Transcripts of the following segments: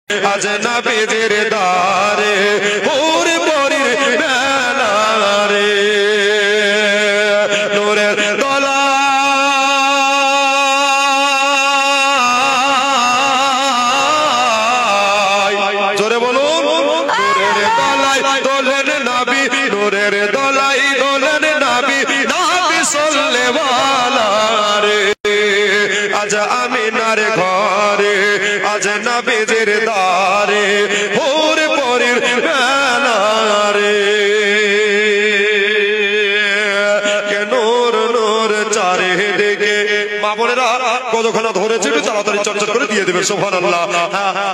আজ নবীজির দারে হুর পরির মেলা রে নূরের দোলায় জোরে বলুন নূরের দোলায় দোলেন নবী নূরের দোলায় দোলেন নবী নবী সাল্লেওয়ালা রে আজ আমিনার ঘরে আজ নবীজির দারে হুর পরির মেলা রে কে নূর নূর চারিদিকে মা বোনেরা কতক্ষণ ধরেছে একটু তাড়াতাড়ি চটচট করে দিয়ে দেবে সুবহানাল্লাহ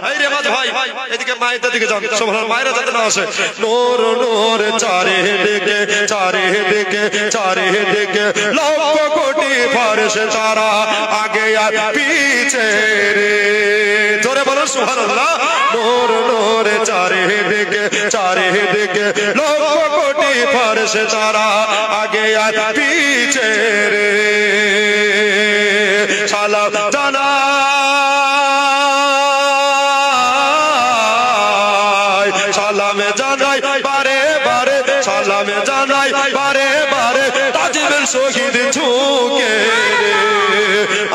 এই রে ভাই এদিকে মায়েদের দিকে যান সুবহানাল্লাহ মায়েরা যাতে না আসে নূর নূর চারিদিকে চারিদিকে চারিদিকে লক্ষ কোটি ফেরেশতা আগে আর পিছে রে জোরে বলো সুবহানাল্লাহ নূর নূর চারিদিকে চারিদিকে লক্ষ কোটি ফেরেশতা আগে আর পিছে রে সালাম জানাই সালামে জানাই বারে বারে সালামে জানাই বারে বারে তাজিমের শহীদ ঝুঁকে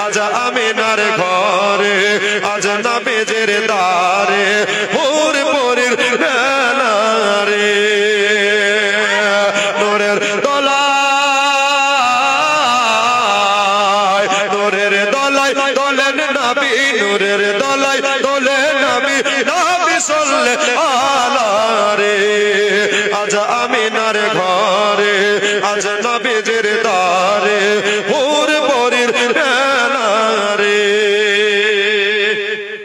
আজ আমিনার ঘরে আজ নবীজির দারে হুর পরির মেলা রে নূরের দোলায় নূরের দোলায় দোলেন নবী নূরের দোলায় দোলেন নবী নবী সাল্লেল্লাহু রে আজ আমিনার ঘরে আজ নবীজির দারে হুর পরির মেলা রে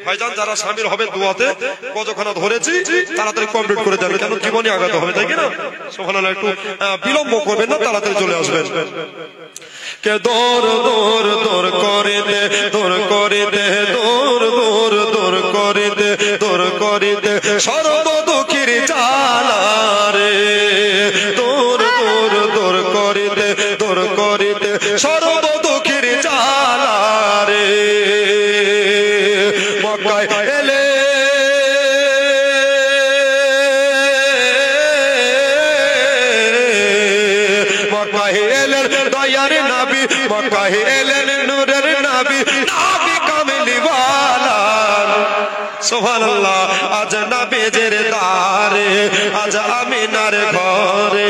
ভাইজান যারা শামিল হবে দোয়াতে কতক্ষণ ধরেছি তাড়াতাড়ি কমপ্লিট করে দেবেন কেন জীবনে আগাতে হবে তাই কি না সুবহানাল্লাহ একটু বিলম্ব করবেন না তাড়াতাড়ি চলে আসবেন কে দৌড় দৌড় দৌড় করে দে দৌড় করে দে দৌড় দৌড় দৌড় করে দে দৌড় করে দে সর্ব দুঃখীর জ্বালা রে দৌড় দৌড় দৌড় করে দে দৌড় করে দে সর্ব দুঃখীর জ্বালা রে মক্কায় এলে মক্কায় এলেন দয়ার নবী মক্কায় এলেন নূরের নবী নবী কামলিওয়ালা সুবহানাল্লাহ আজ নবীজির দারে আজ আমিনার ঘরে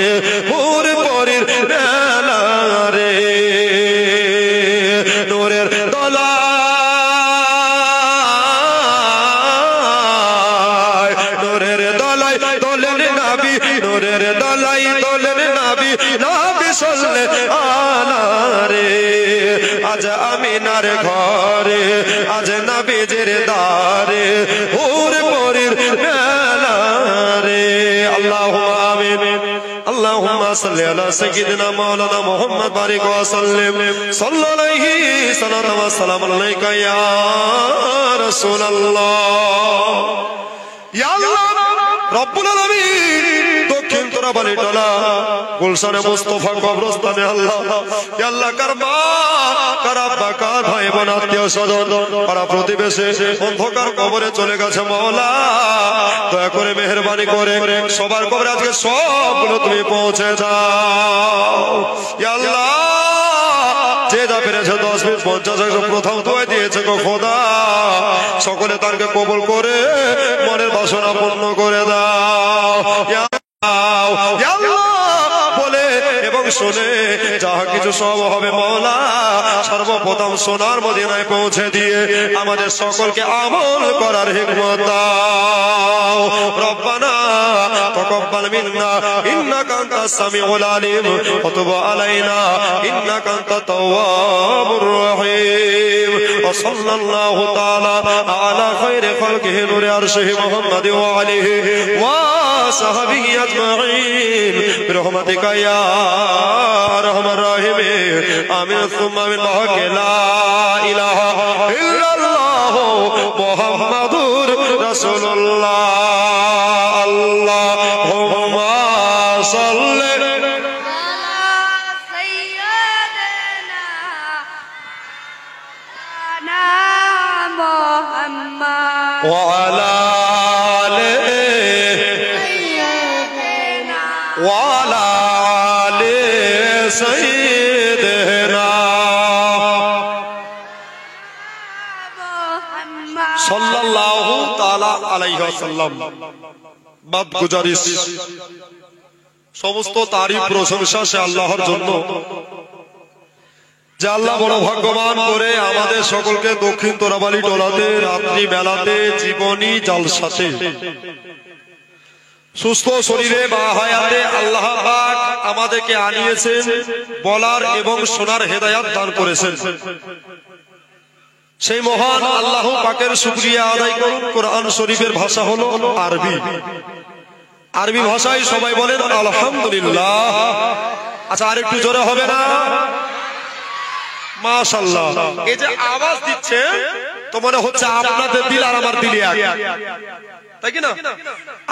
হুর পরির মেলা রে নূরের দোলায় নূরের দোলায় দোলেন নবী নূরের দোলায় দোলেন নবী নবী সাল্লেল্লাহু রে আজ আমিনার ঘরে আজ নবীজির দারে হুর পরির মেলা রে আল্লাহুম্মা আমিন আল্লাহুম্মা সাল্লি আলা সাইয়্যিদিনা মাওলানা মুহাম্মদ বারিক ওয়া সাল্লিম সাল্লাল্লাহু আলাইহি সাল্লাতু ওয়া সালামু আলাইকা ইয়া রাসূলুল্লাহ ইয়া আল্লাহ রব্বুল আলামিন দক্ষিণ তোরাবালি টলা গুলশানে মুস্তাফা কবরস্থানে আল্লাহ ইয়া আল্লাহ কারবা কারাব্বা কার ভাই বোন আত্মীয় স্বজন পাড়া প্রতিবেশী অন্ধকার কবরে চলে গেছে মাওলা দয়া করে মেহেরবানি করে সবার কবরে আজকে সবগুলো তুমি পৌঁছে দাও ইয়া আল্লাহ যে যা পেরেছে 10 মিনিট 50 প্রথম দোয়া দিয়েছে গো খোদা সকলে তারকে কবুল করে মনের বাসনা পূর্ণ করে দাও ইয়া আল্লাহ বলে এবং শুনে যাহা কিছু সব হবে মাওলা সর্বপ্রথম সোনার মদিনায় পৌঁছে দিয়ে আমাদের সকলকে আমল করার হিকমত দাও রব্বানা তাকাব্বাল মিন্না ইন্নাকা আনতাস সামিউল আলিম ওয়া তুব আলাইনা ইন্নাকা আনতাত তাওয়াবুর রহিম ওয়া সাল্লাল্লাহু তাআলা আলা খায়রি খালকিহি নূরি আরশিহি মুহাম্মাদি ওয়া আলিহি ওয়া সাহবিহি আজমাইন বিরহমাতিকা ইয়া আরহামার রাহিমিন আমিন সুম্মা আমিন লা ইলাহা ইল্লাল্লাহু মুহাম্মাদুর রাসূলুল্লাহ আল্লাহুম্মা সাল্লি আলা সাইয়্যিদিনা মুহাম্মদ ওয়া আলা আলে ওয়ালা আলে সাইয়্যিদিনা সাল্লাল্লাহু তাআলা আলাইহি ওয়াসাল্লাম। বাদ গুজারিশ, সমস্ত তারিফ প্রশংসা সে আল্লাহর জন্য, যে আল্লাহ বড় ভাগ্যবান করে আমাদের সকলকে দক্ষিণ তোরাবালি টোলাতে রাত্রি বেলাতে জীবনী জালসাতে সুস্থ শরীরে বা হায়াতে আল্লাহ পাক আমাদেরকে আনিয়েছেন, বলার এবং শোনার হেদায়াত দান করেছেন। সেই মহান আল্লাহ পাকের শুকরিয়া আদায় করুন। কোরআন শরীফের ভাষা হলো আরবি। আরবি ভাষায় সবাই বলেন আলহামদুলিল্লাহ। আচ্ছা, আর একটু জোরে হবে না? মাশাআল্লাহ। এই যে আওয়াজ দিচ্ছে তো মনে হচ্ছে আপনাদের দিল আর আমার দিল এক, তাই কি না?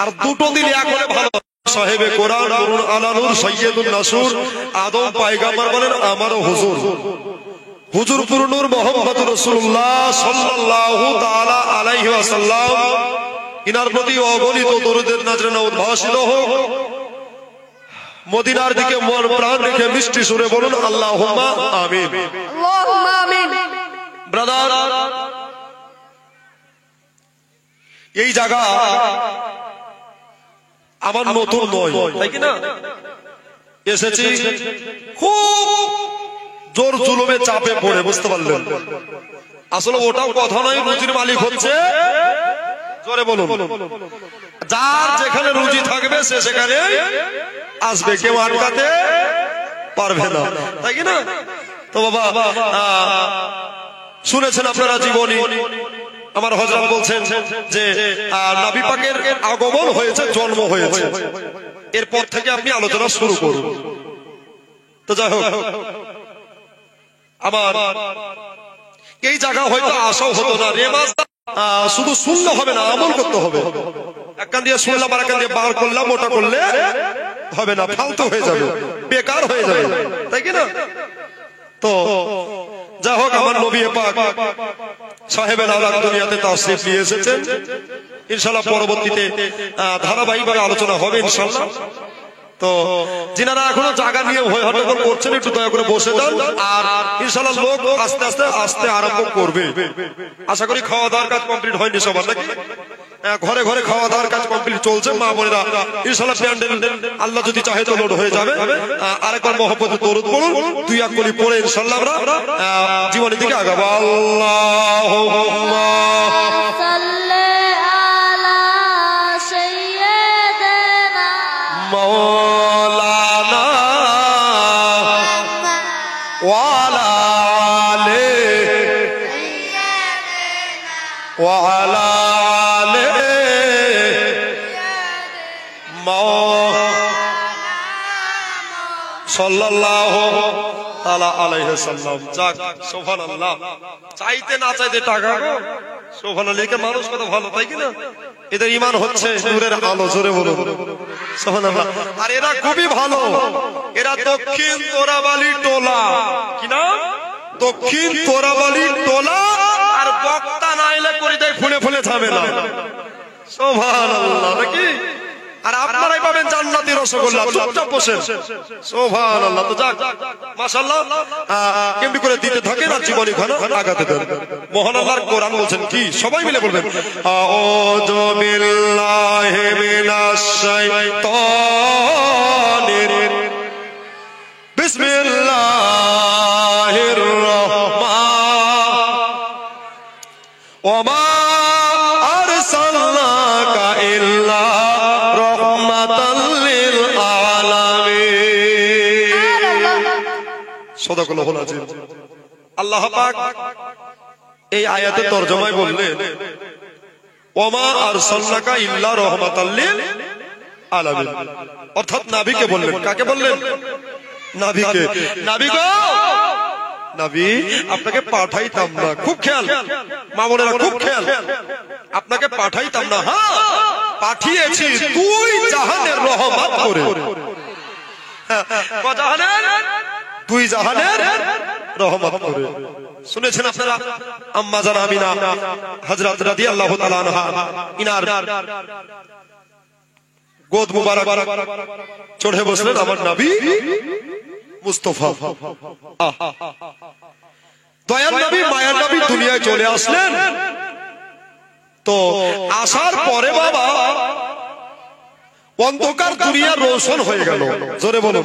আর দুটো দিল এক হলে ভালো। সাহেবে কোরআন নুরুল আলা নূর সৈয়দুন নাসুর আদম পয়গম্বর বলেন আমারও হুজুর, হুজুর পুরনুর মুহাম্মদুর রাসূলুল্লাহ সাল্লাল্লাহু তাআলা আলাইহি ওয়াসাল্লাম, ইনার প্রতি অগণিত দরুদের নজরানা উদ্ভাসিত হোক। মদিনার দিকে মন প্রাণ রেখে মিষ্টি সুরে বলুন আল্লাহুম্মা আমিন। আল্লাহুম্মা আমিন। ব্রাদার, এই জায়গা আমার নতুন নয়, তাই কি না? এসেছি খুব জোর জুলুমে চাপে পড়ে, বুঝতে পারলেন? আসলে ওটাও কথা নয়, রুজির মালিক হচ্ছে, জোরে বলুন, যার যেখানে রুজি থাকবে সে সেখানে আসবে, কেউ আটকাতে পারবে না, তাই কি না? তো বাবা, শুনেছেন আপনারা জীবনী, আমার হযরত বলছেন যে নবী পাকের আগমন হয়েছে, জন্ম হয়েছে, এরপর থেকে আপনি আলোচনা শুরু করুন। তো যাই হোক, আমার এই জায়গা হয়তো আশাও হতো না। রেমাজ শুধু শুনলে হবে না, আমল করতে হবে। এক কান দিয়ে শুনলাম আর এক কান দিয়ে বার করলাম, ওটা করলে হবে না, ফালতু হয়ে যাবে, বেকার হয়ে যাবে, তাই কি না? তো যাই হোক, আমার নবী পাক সাহেবে আওলাদ দুনিয়াতে তাশরীফ নিয়ে এসেছেন। ইনশাআল্লাহ পরবর্তীতে ধারাবাহিকভাবে আলোচনা হবে ইনশাআল্লাহ। তো যিনারা এখনো জায়গা নিয়ে হয়ে হট্টগোল করছেন, একটু দয়া করে বসে যান, আর ইনশাআল্লাহ লোক আস্তে আস্তে আসতে আরম্ভ করবে। আশা করি খাওয়া দাওয়ার কাজ কমপ্লিট হয়নি সবার, নাকি? ঘরে ঘরে খাওয়া দাওয়ার কাজ কমপ্লিট চলছে। মা বোনেরা ইনশাআল্লাহ প্যান্ডেল আল্লাহ যদি চাহে তো লোড হয়ে যাবে। আরেকবার মহব্বতে দরুদ পড়ুন, দুই এক কলি পড়ে ইনশাআল্লাহ আমরা জীবনের দিকে আগাবো। আল্লাহুম্মা সাল্লি আলা সাইয়্যিদিনা মাওলানা ওয়া আলা আলি ওয়া আলা আলি সাল্লাল্লাহু তাআলা আলাইহি ওয়াসাল্লাম। যাক, সুবহানাল্লাহ। চাইতে না চাইতে টাকা গো, সুবহানাল্লাহ। কে মানুষ কত ভালো, তাই কি না? এদের ঈমান হচ্ছে নূরের আলো, জোরে বলুন সুবহানাল্লাহ। আর এরা খুবই ভালো, এরা দক্ষিণ তোরাবালি টোলা। কি নাম? দক্ষিণ তোরাবালি টোলা। আর বক্তা না এলে করে দেয় ফুলে ফুলে ঝামেলা, সুবহানাল্লাহ, নাকি? আর আপনারাই পাবেন জান্নাতি রসগোল্লা, চুপচাপ বসেন, সুবহানাল্লাহ। তো যাক, মাশাআল্লাহ, কেমনি করে দিতে থাকেন আর জীবনী খানা আগাতে দেন। মহান আল্লাহর কোরআন বলছেন কি, সবাই মিলে বলবেন, আউযু বিল্লাহি মিনাশ শাইতানির বিসমিল্লাহির রাহমানির ওয়া আরসালনাকা ইল্লা রাহমাতাল লিল আলামিন। সাদাকাল্লাহুল আযীম। আল্লাহ পাক এই আয়াতের তরজমায় বললেন, ওয়া মা আরসালনাকা ইল্লা রাহমাতাল লিল আলামিন, অর্থাৎ নবীকে বললেন। কাকে বললেন? নবীকে। নবী গো, নবী আপনাকে পাঠাইতাম না, খুব খেয়াল, মা বোনেরা খুব খেয়াল, আপনাকে পাঠাইতাম না, হ্যাঁ পাঠিয়েছি দুই জাহানের রহমত করে। দুই জাহানের রহমত করে। শুনেছেন আপনারা আম্মা জান আমিনা হযরত রাদিয়াল্লাহু তাআলা আনহা ইনার গোদ মুবারক চড়ে বসলেন আমার নবী মুস্তাফা। দয়ার নবী মায়ার নবী দুনিয়ায় চলে আসলেন। তো আসার পরে বাবা অন্ধকার দুনিয়া রোশন হয়ে গেল। জোরে বলো,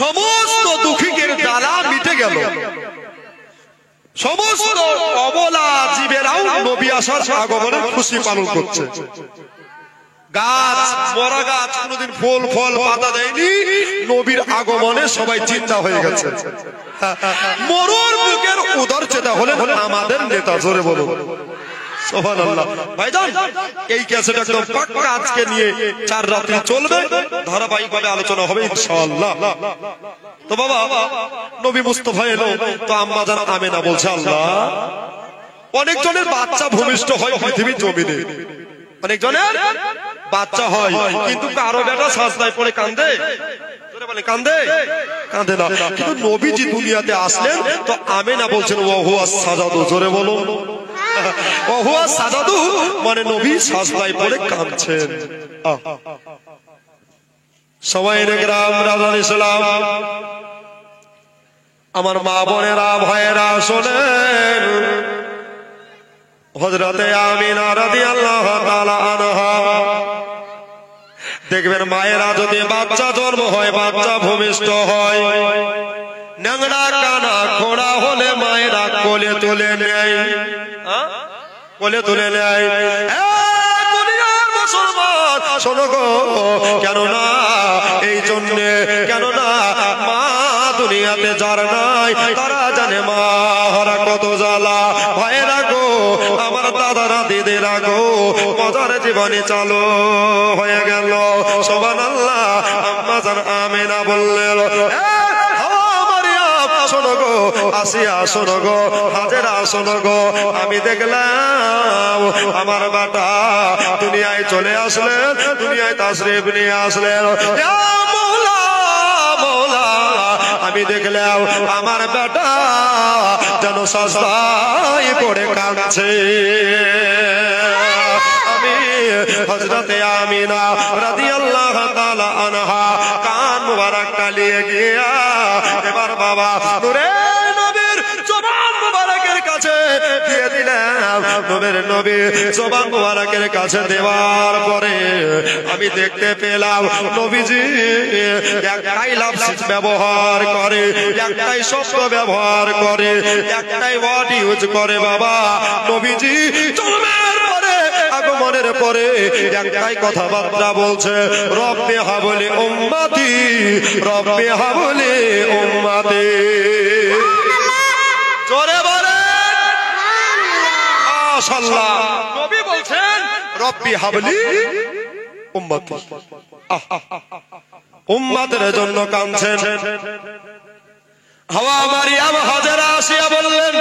সমস্ত দুঃখীদের জ্বালা মিটে গেল। সমস্ত অবলা জীবেরাও নবী আসার আগমনে খুশি পালন করছে। গাছ, মরা গাছ কোনদিন ফুল ফল পাতা দেয়নি, নবীর আগমনে সবাই চিন্তা হয়ে গেছে। মরুর বুকের উদর চেতা হলেন আমাদের নেতা। জোরে বলো সুবহানাল্লাহ। ভাইজান এই ক্যাসেট একদম পাক্কা আজকে নিয়ে 4 রাত্রি চলবে, ধারাবাহিকভাবে আলোচনা হবে ইনশাআল্লাহ। তো বাবা নবী মুস্তাফা এলো, তো আম্মা জান আমেনা বলছে আল্লাহ অনেক জনের বাচ্চা ভূমিষ্ঠ হয় পৃথিবীর জমিনে, অনেক জনের বাচ্চা হয়, কিন্তু কারো বেটা সাজদায় পড়ে কাঁদে, কাঁদে কাঁদে না। কিন্তু নবীজি দুনিয়াতে আসলেন, তো আমেনা বলছেন ওয়া হুয়া সাজাদু। জোরে বলো ওয়া হুয়া সাজাদু, মানে নবী সাজদায় পড়ে কাঁদছেন। সবাই গ্রাম রাজান ইসলাম, আমার মা বোনেরা ভাইয়েরা শোনেন, হযরতে আমিনা রাদিয়াল্লাহু তাআলা আনহা দেখবেন মায়েরা যদি বাচ্চা জন্ম হয়, বাচ্চা ভূমিষ্ঠ হয়, ন্যাংড়া কানা খোড়া হলে মায়েরা কোলে তুলে নেয়, কোলে তুলে নেয়। মুসলমান শোনো গো, কেননা এই জন্যে, কেননা মা দুনিয়াতে যার নাই তারা জানে মা হারা কত জ্বালা। ভাইয়েরা গো, আমার দাদারা দিদিরা গো, মজার জীবনে চালু হয়ে গেল। সুবহানাল্লাহ। আম্মা জান আমিনা বললেন শোনো গো, আসিয়া শোনো গো, হাজেরা শোনো গো, আমি দেখলাম আমার বাটা দুনিয়ায় চলে আসলেন, দুনিয়ায় তাশরীফ নিয়ে আসলেন। ইয়া মওলা মওলা, আমি দেখলাম আমার বেটা যেন সাজদায় পড়ে কাঁদছে। আমি হযরতে আমিনা রাদিয়াল্লাহু তাআলা আনহা কান মুবারক টালিয়ে গিয়া এবার বাবা নূরে নবীর জবান মুবারকের কাছে দিয়ে দিলাম। নবীর নবী জবান মুবারকের কাছে দেওয়ার পরে আমি দেখতে পেলাম নবীজি একটাই লফজ ব্যবহার করে, একটাই শব্দ ব্যবহার করে, একটাই ওয়ার্ড ইউজ করে। বাবা নবীজি জন্মের পরে, আগমনের পরে একটাই কথাবার্তা বলছে, রব্বে হাবলি উম্মতি, রব্বে হাবলি উম্মতি। জোরে বলেন মাশাআল্লাহ। নবী বলছেন রব্বি হাবলি উম্মতি, উম্মতের জন্য কাঁদছেন। হাওয়া মারিয়াম হাজেরা আসিয়া বললেন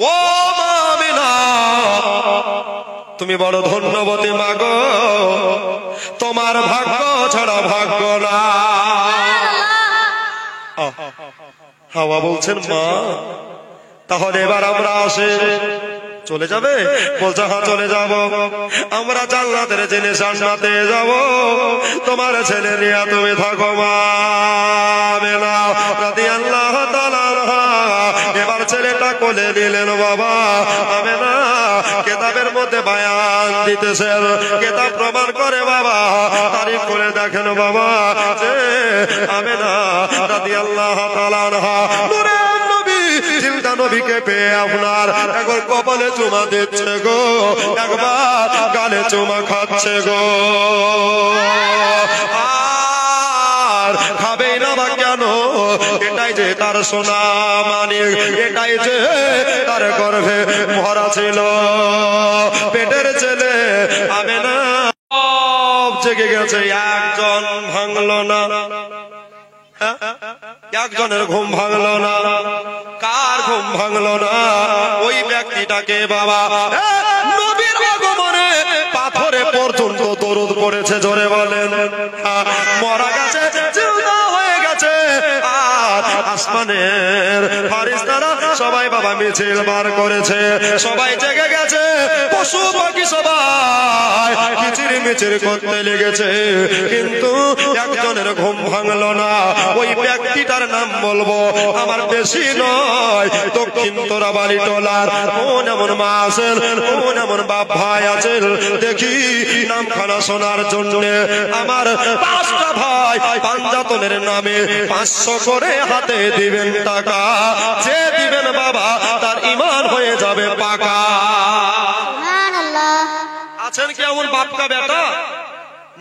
ও মা আমিনা, তুমি বড় ধন্যবতী মা গো, তোমার ভাগ্য ছাড়া ভাগ্য না। হাওয়া বলছেন মা তাহলে এবার আমরা আসে চলে যাবে? বলছে হ্যাঁ চলে যাব, আমরা জান্নাতের জেনে জান্নাতে যাব, তোমার ছেলে নিয়ে তুমি থাকো মা আমিনা রাদিয়াল্লাহু তাআলা। এবার ছেলেটা কোলে নিলেন বাবা আমিনা, কিতাবের মধ্যে বয়ান দিতেছেন, কিতাব প্রমাণ করে বাবা, তারিখ করে দেখেন বাবা যে আমিনা রাদিয়াল্লাহু তাআলা আনহা নূরের নবী জিলদা নবীকে পেয়ে আপনার একবার কপালে চুমা দিচ্ছে গো, একবার গালে চুমা খাচ্ছে গো। আর খাবে না বা কেন? এটাই যে তার সোনা মানিক, এটাই যে তার গর্ভে ভরা ছিল পেটের ছেলে আমিনা। জেগে গেছে, একজন ভাঙলো না, একজনের ঘুম ভাঙলো না। কার ঘুম ভাঙলো না? ওই ব্যক্তিটাকে বাবা নবীর আগমনে পাথরে পর্যন্ত দরুদ পড়েছে। জোরে বলেন মরা গেছে, জিন্দা হয়ে গেছে। আর আসমানের ফারিস্তারা সবাই বাবা মিছিল বার করেছে, সবাই জেগে গেছে, পশু পাখি সবাই কিচির মিচির করতে লেগেছে, কিন্তু একজনের ঘুম ভাঙলো না। ওই ব্যক্তিটার নাম বলবো, আমার বেশি নয়, দক্ষিণ তোরাবাড়ি টলার কোন এমন মা আছেন, কোন এমন বাপ ভাই আছেন, দেখি নামখানা শোনার জন্য আমার 5টা ভাই পাঞ্জাতনের নামে 500 করে হাতে দিবেন টাকা। যে দিবেন বাবা তার ঈমান হয়ে যাবে পাকা। সুবহানাল্লাহ। আছেন কি এমন বাপকা বেটা?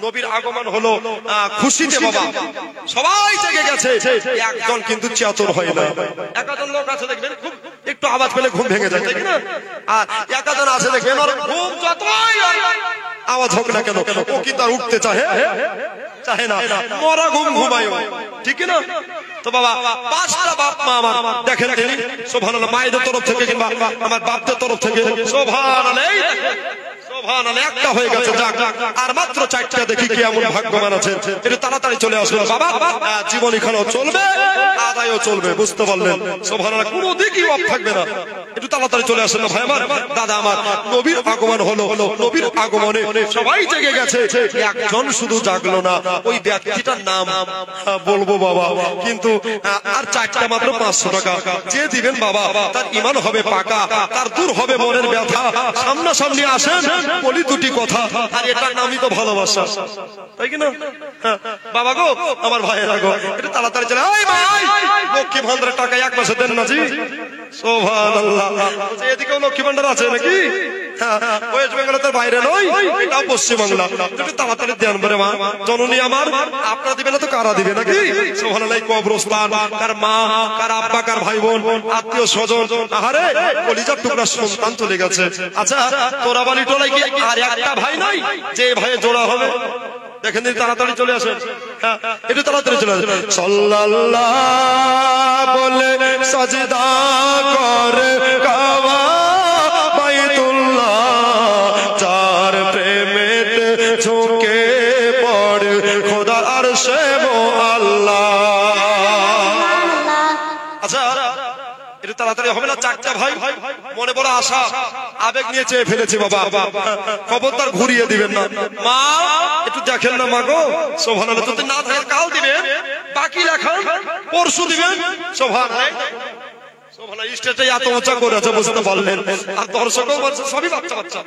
নবীর আগমন হলো খুশিতে বাবা সবাই জেগে গেছে, একজন কিন্তু চেতন হয় না। একাজন লোক আছে দেখবেন খুব একটু আওয়াজ পেলে ঘুম ভেঙে যায়, ঠিক না? আর একাজন আছে দেখবেন ওর ঘুম যতই আওয়াজ হোক না কেন ও কিন্তু আর উঠতে চাহে না, মরা ঘুম ঘুমায়, ঠিক না? তো বাবা 5টা বাপ মা আমার দেখেন সুবহানাল্লাহ, মায়েদের তরফ থেকে কিংবা আমার বাপদের তরফ থেকে সুবহানাল্লাহ, সুবহানাল্লাহ, একটা হয়ে গেছে। যাক, আর মাত্র 4টা দেখি কি এমন ভাগ্যবান আছে। একটু তাড়াতাড়ি চলে আসুন বাবা, জীবনী খানাও চলবে, আদায়ও চলবে, বুঝতে পারলেন? সুবহানাল্লাহ, কোনো দিকই অফ থাকবে না। একটু তাড়াতাড়ি চলে আসুন না ভাই আমার, দাদা আমার। নবীর আগমন হলো, নবীর আগমনে সবাই জেগে গেছে, একজন শুধু জাগলো না। ওই ব্যক্তিটার নাম বলবো বাবা, কিন্তু আর 4টা মাত্র 500 টাকা। যে দিবেন বাবা তার ঈমান হবে পাকা, তার দূর হবে মনের ব্যথা। সামনাসামনি আসেন, বলি দুটি কথা, আর এটার নামই তো ভালোবাসা, তাই কি না? বাবা গো, আমার ভাইয়েরা গো, একটু তাড়াতাড়ি চলে। এই ভাই, লক্ষ্মী ভান্ডারের টাকা 1 মাসে দেন না জি? সুবহানাল্লাহ। এদিকেও লক্ষ্মী ভান্ডার আছে নাকি? ওয়েস্ট বেঙ্গলের বাইরে নয়, এটাও পশ্চিম বাংলা। একটু তাড়াতাড়ি দেন বলে মা জননী আমার। আপনারা দিবেন না তো কারা দিবে নাকি? সুবহানাল্লাহ। কবরস্থান, কার মা, কার আব্বা, কার ভাই বোন, আত্মীয় স্বজন, আহারে কলিজার টুকরা সন্তান চলে গেছে। আচ্ছা, তোরাবাড়ি টোলায় কি আর একটা ভাই নাই যে ভাইয়ে জোড়া হবে? দেখেন তাড়াতাড়ি চলে আসেন, একটু তাড়াতাড়ি চলে আসেন। সাল্লাল্লাহ বলে সাজদা করে কাবা বাইতুল্লাহ, যার প্রেমেতে ঝুঁকে পড়ে খোদার আরশে মুআল্লাহ। আচ্ছা, একটু তাড়াতাড়ি হবে না? 4টা ভাই, মনে বড় আশা, আবেগ নিয়ে চেয়ে ফেলেছি বাবা, খবরদার ঘুরিয়ে দিবেন না। মা একটু দেখেন না মা গো, সুবহানাল্লাহ। যদি না থাকে কাল দিবেন, বাকি লেখান পরশু দিবেন। সুবহানাল্লাহ, সুবহানাল্লাহ। স্টেজে এত উঁচা করেছে, বুঝতে পারলেন? আর দর্শকও বলছে সবই বাচ্চা বাচ্চা।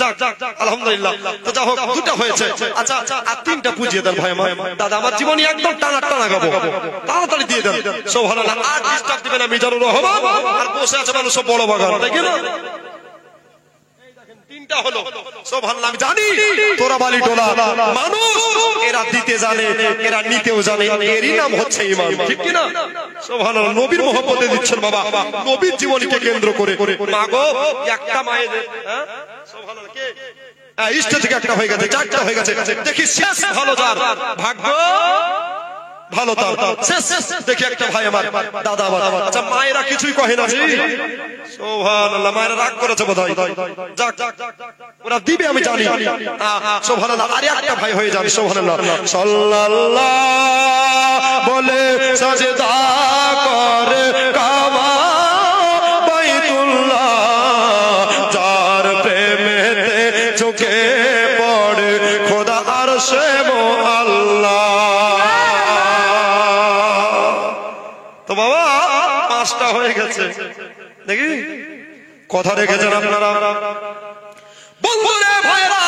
যাক, আলহামদুলিল্লাহ। তো যা হোক, 2টা হয়েছে। আচ্ছা, আর 3টা পুজিয়ে দেন ভাই আমার। দাদা আমার জীবনী একদম টানা গাবো, তাড়াতাড়ি দিয়ে দেন। সুবহানাল্লাহ। আর ডিস্টার্ব দিবেন না, মিজানুর রহমান। আর বসে আছে মানুষ বড় বাগান, তাই কি না? 3টা হলো। সুবহানাল্লাহ। আমি জানি তোরাবাড়ি টোলা মানুষ, এরা দিতে জানে, এরা নিতেও জানে, এরই নাম হচ্ছে ঈমান, ঠিক কি না? সুবহানাল্লাহ। নবীর মহব্বতে দিচ্ছেন বাবা, নবীর জীবনীকে কেন্দ্র করে। মা গো, একটা মায়ের, সুবহানাল্লাহ, কে ইষ্ট থেকে একটা হয়ে গেছে, 4টা হয়ে গেছে। দেখি শেষ ভালো যার ভাগ্য ভালো, তার শেষ দেখি একটা ভাই আমার, দাদা আমার। আচ্ছা, মায়েরা কিছুই কহে না জি? সুবহানাল্লাহ। মায়েরা রাগ করেছে বোধহয়। যাক, ওরা দিবে আমি জানি। সুবহানাল্লাহ। আর একটা ভাই হয়ে যাবে। সুবহানাল্লাহ। সাল্লাল্লাহ বলে সাজদা করে কাবা বাইতুল্লাহ, যার প্রেমেতে ঝুঁকে পড়ে খোদা আরশে মুআল্লাহ। তো বাবা 5টা হয়ে গেছে, দেখি কথা রেখেছেন আপনারা। বন্ধুরা, ভাইরা,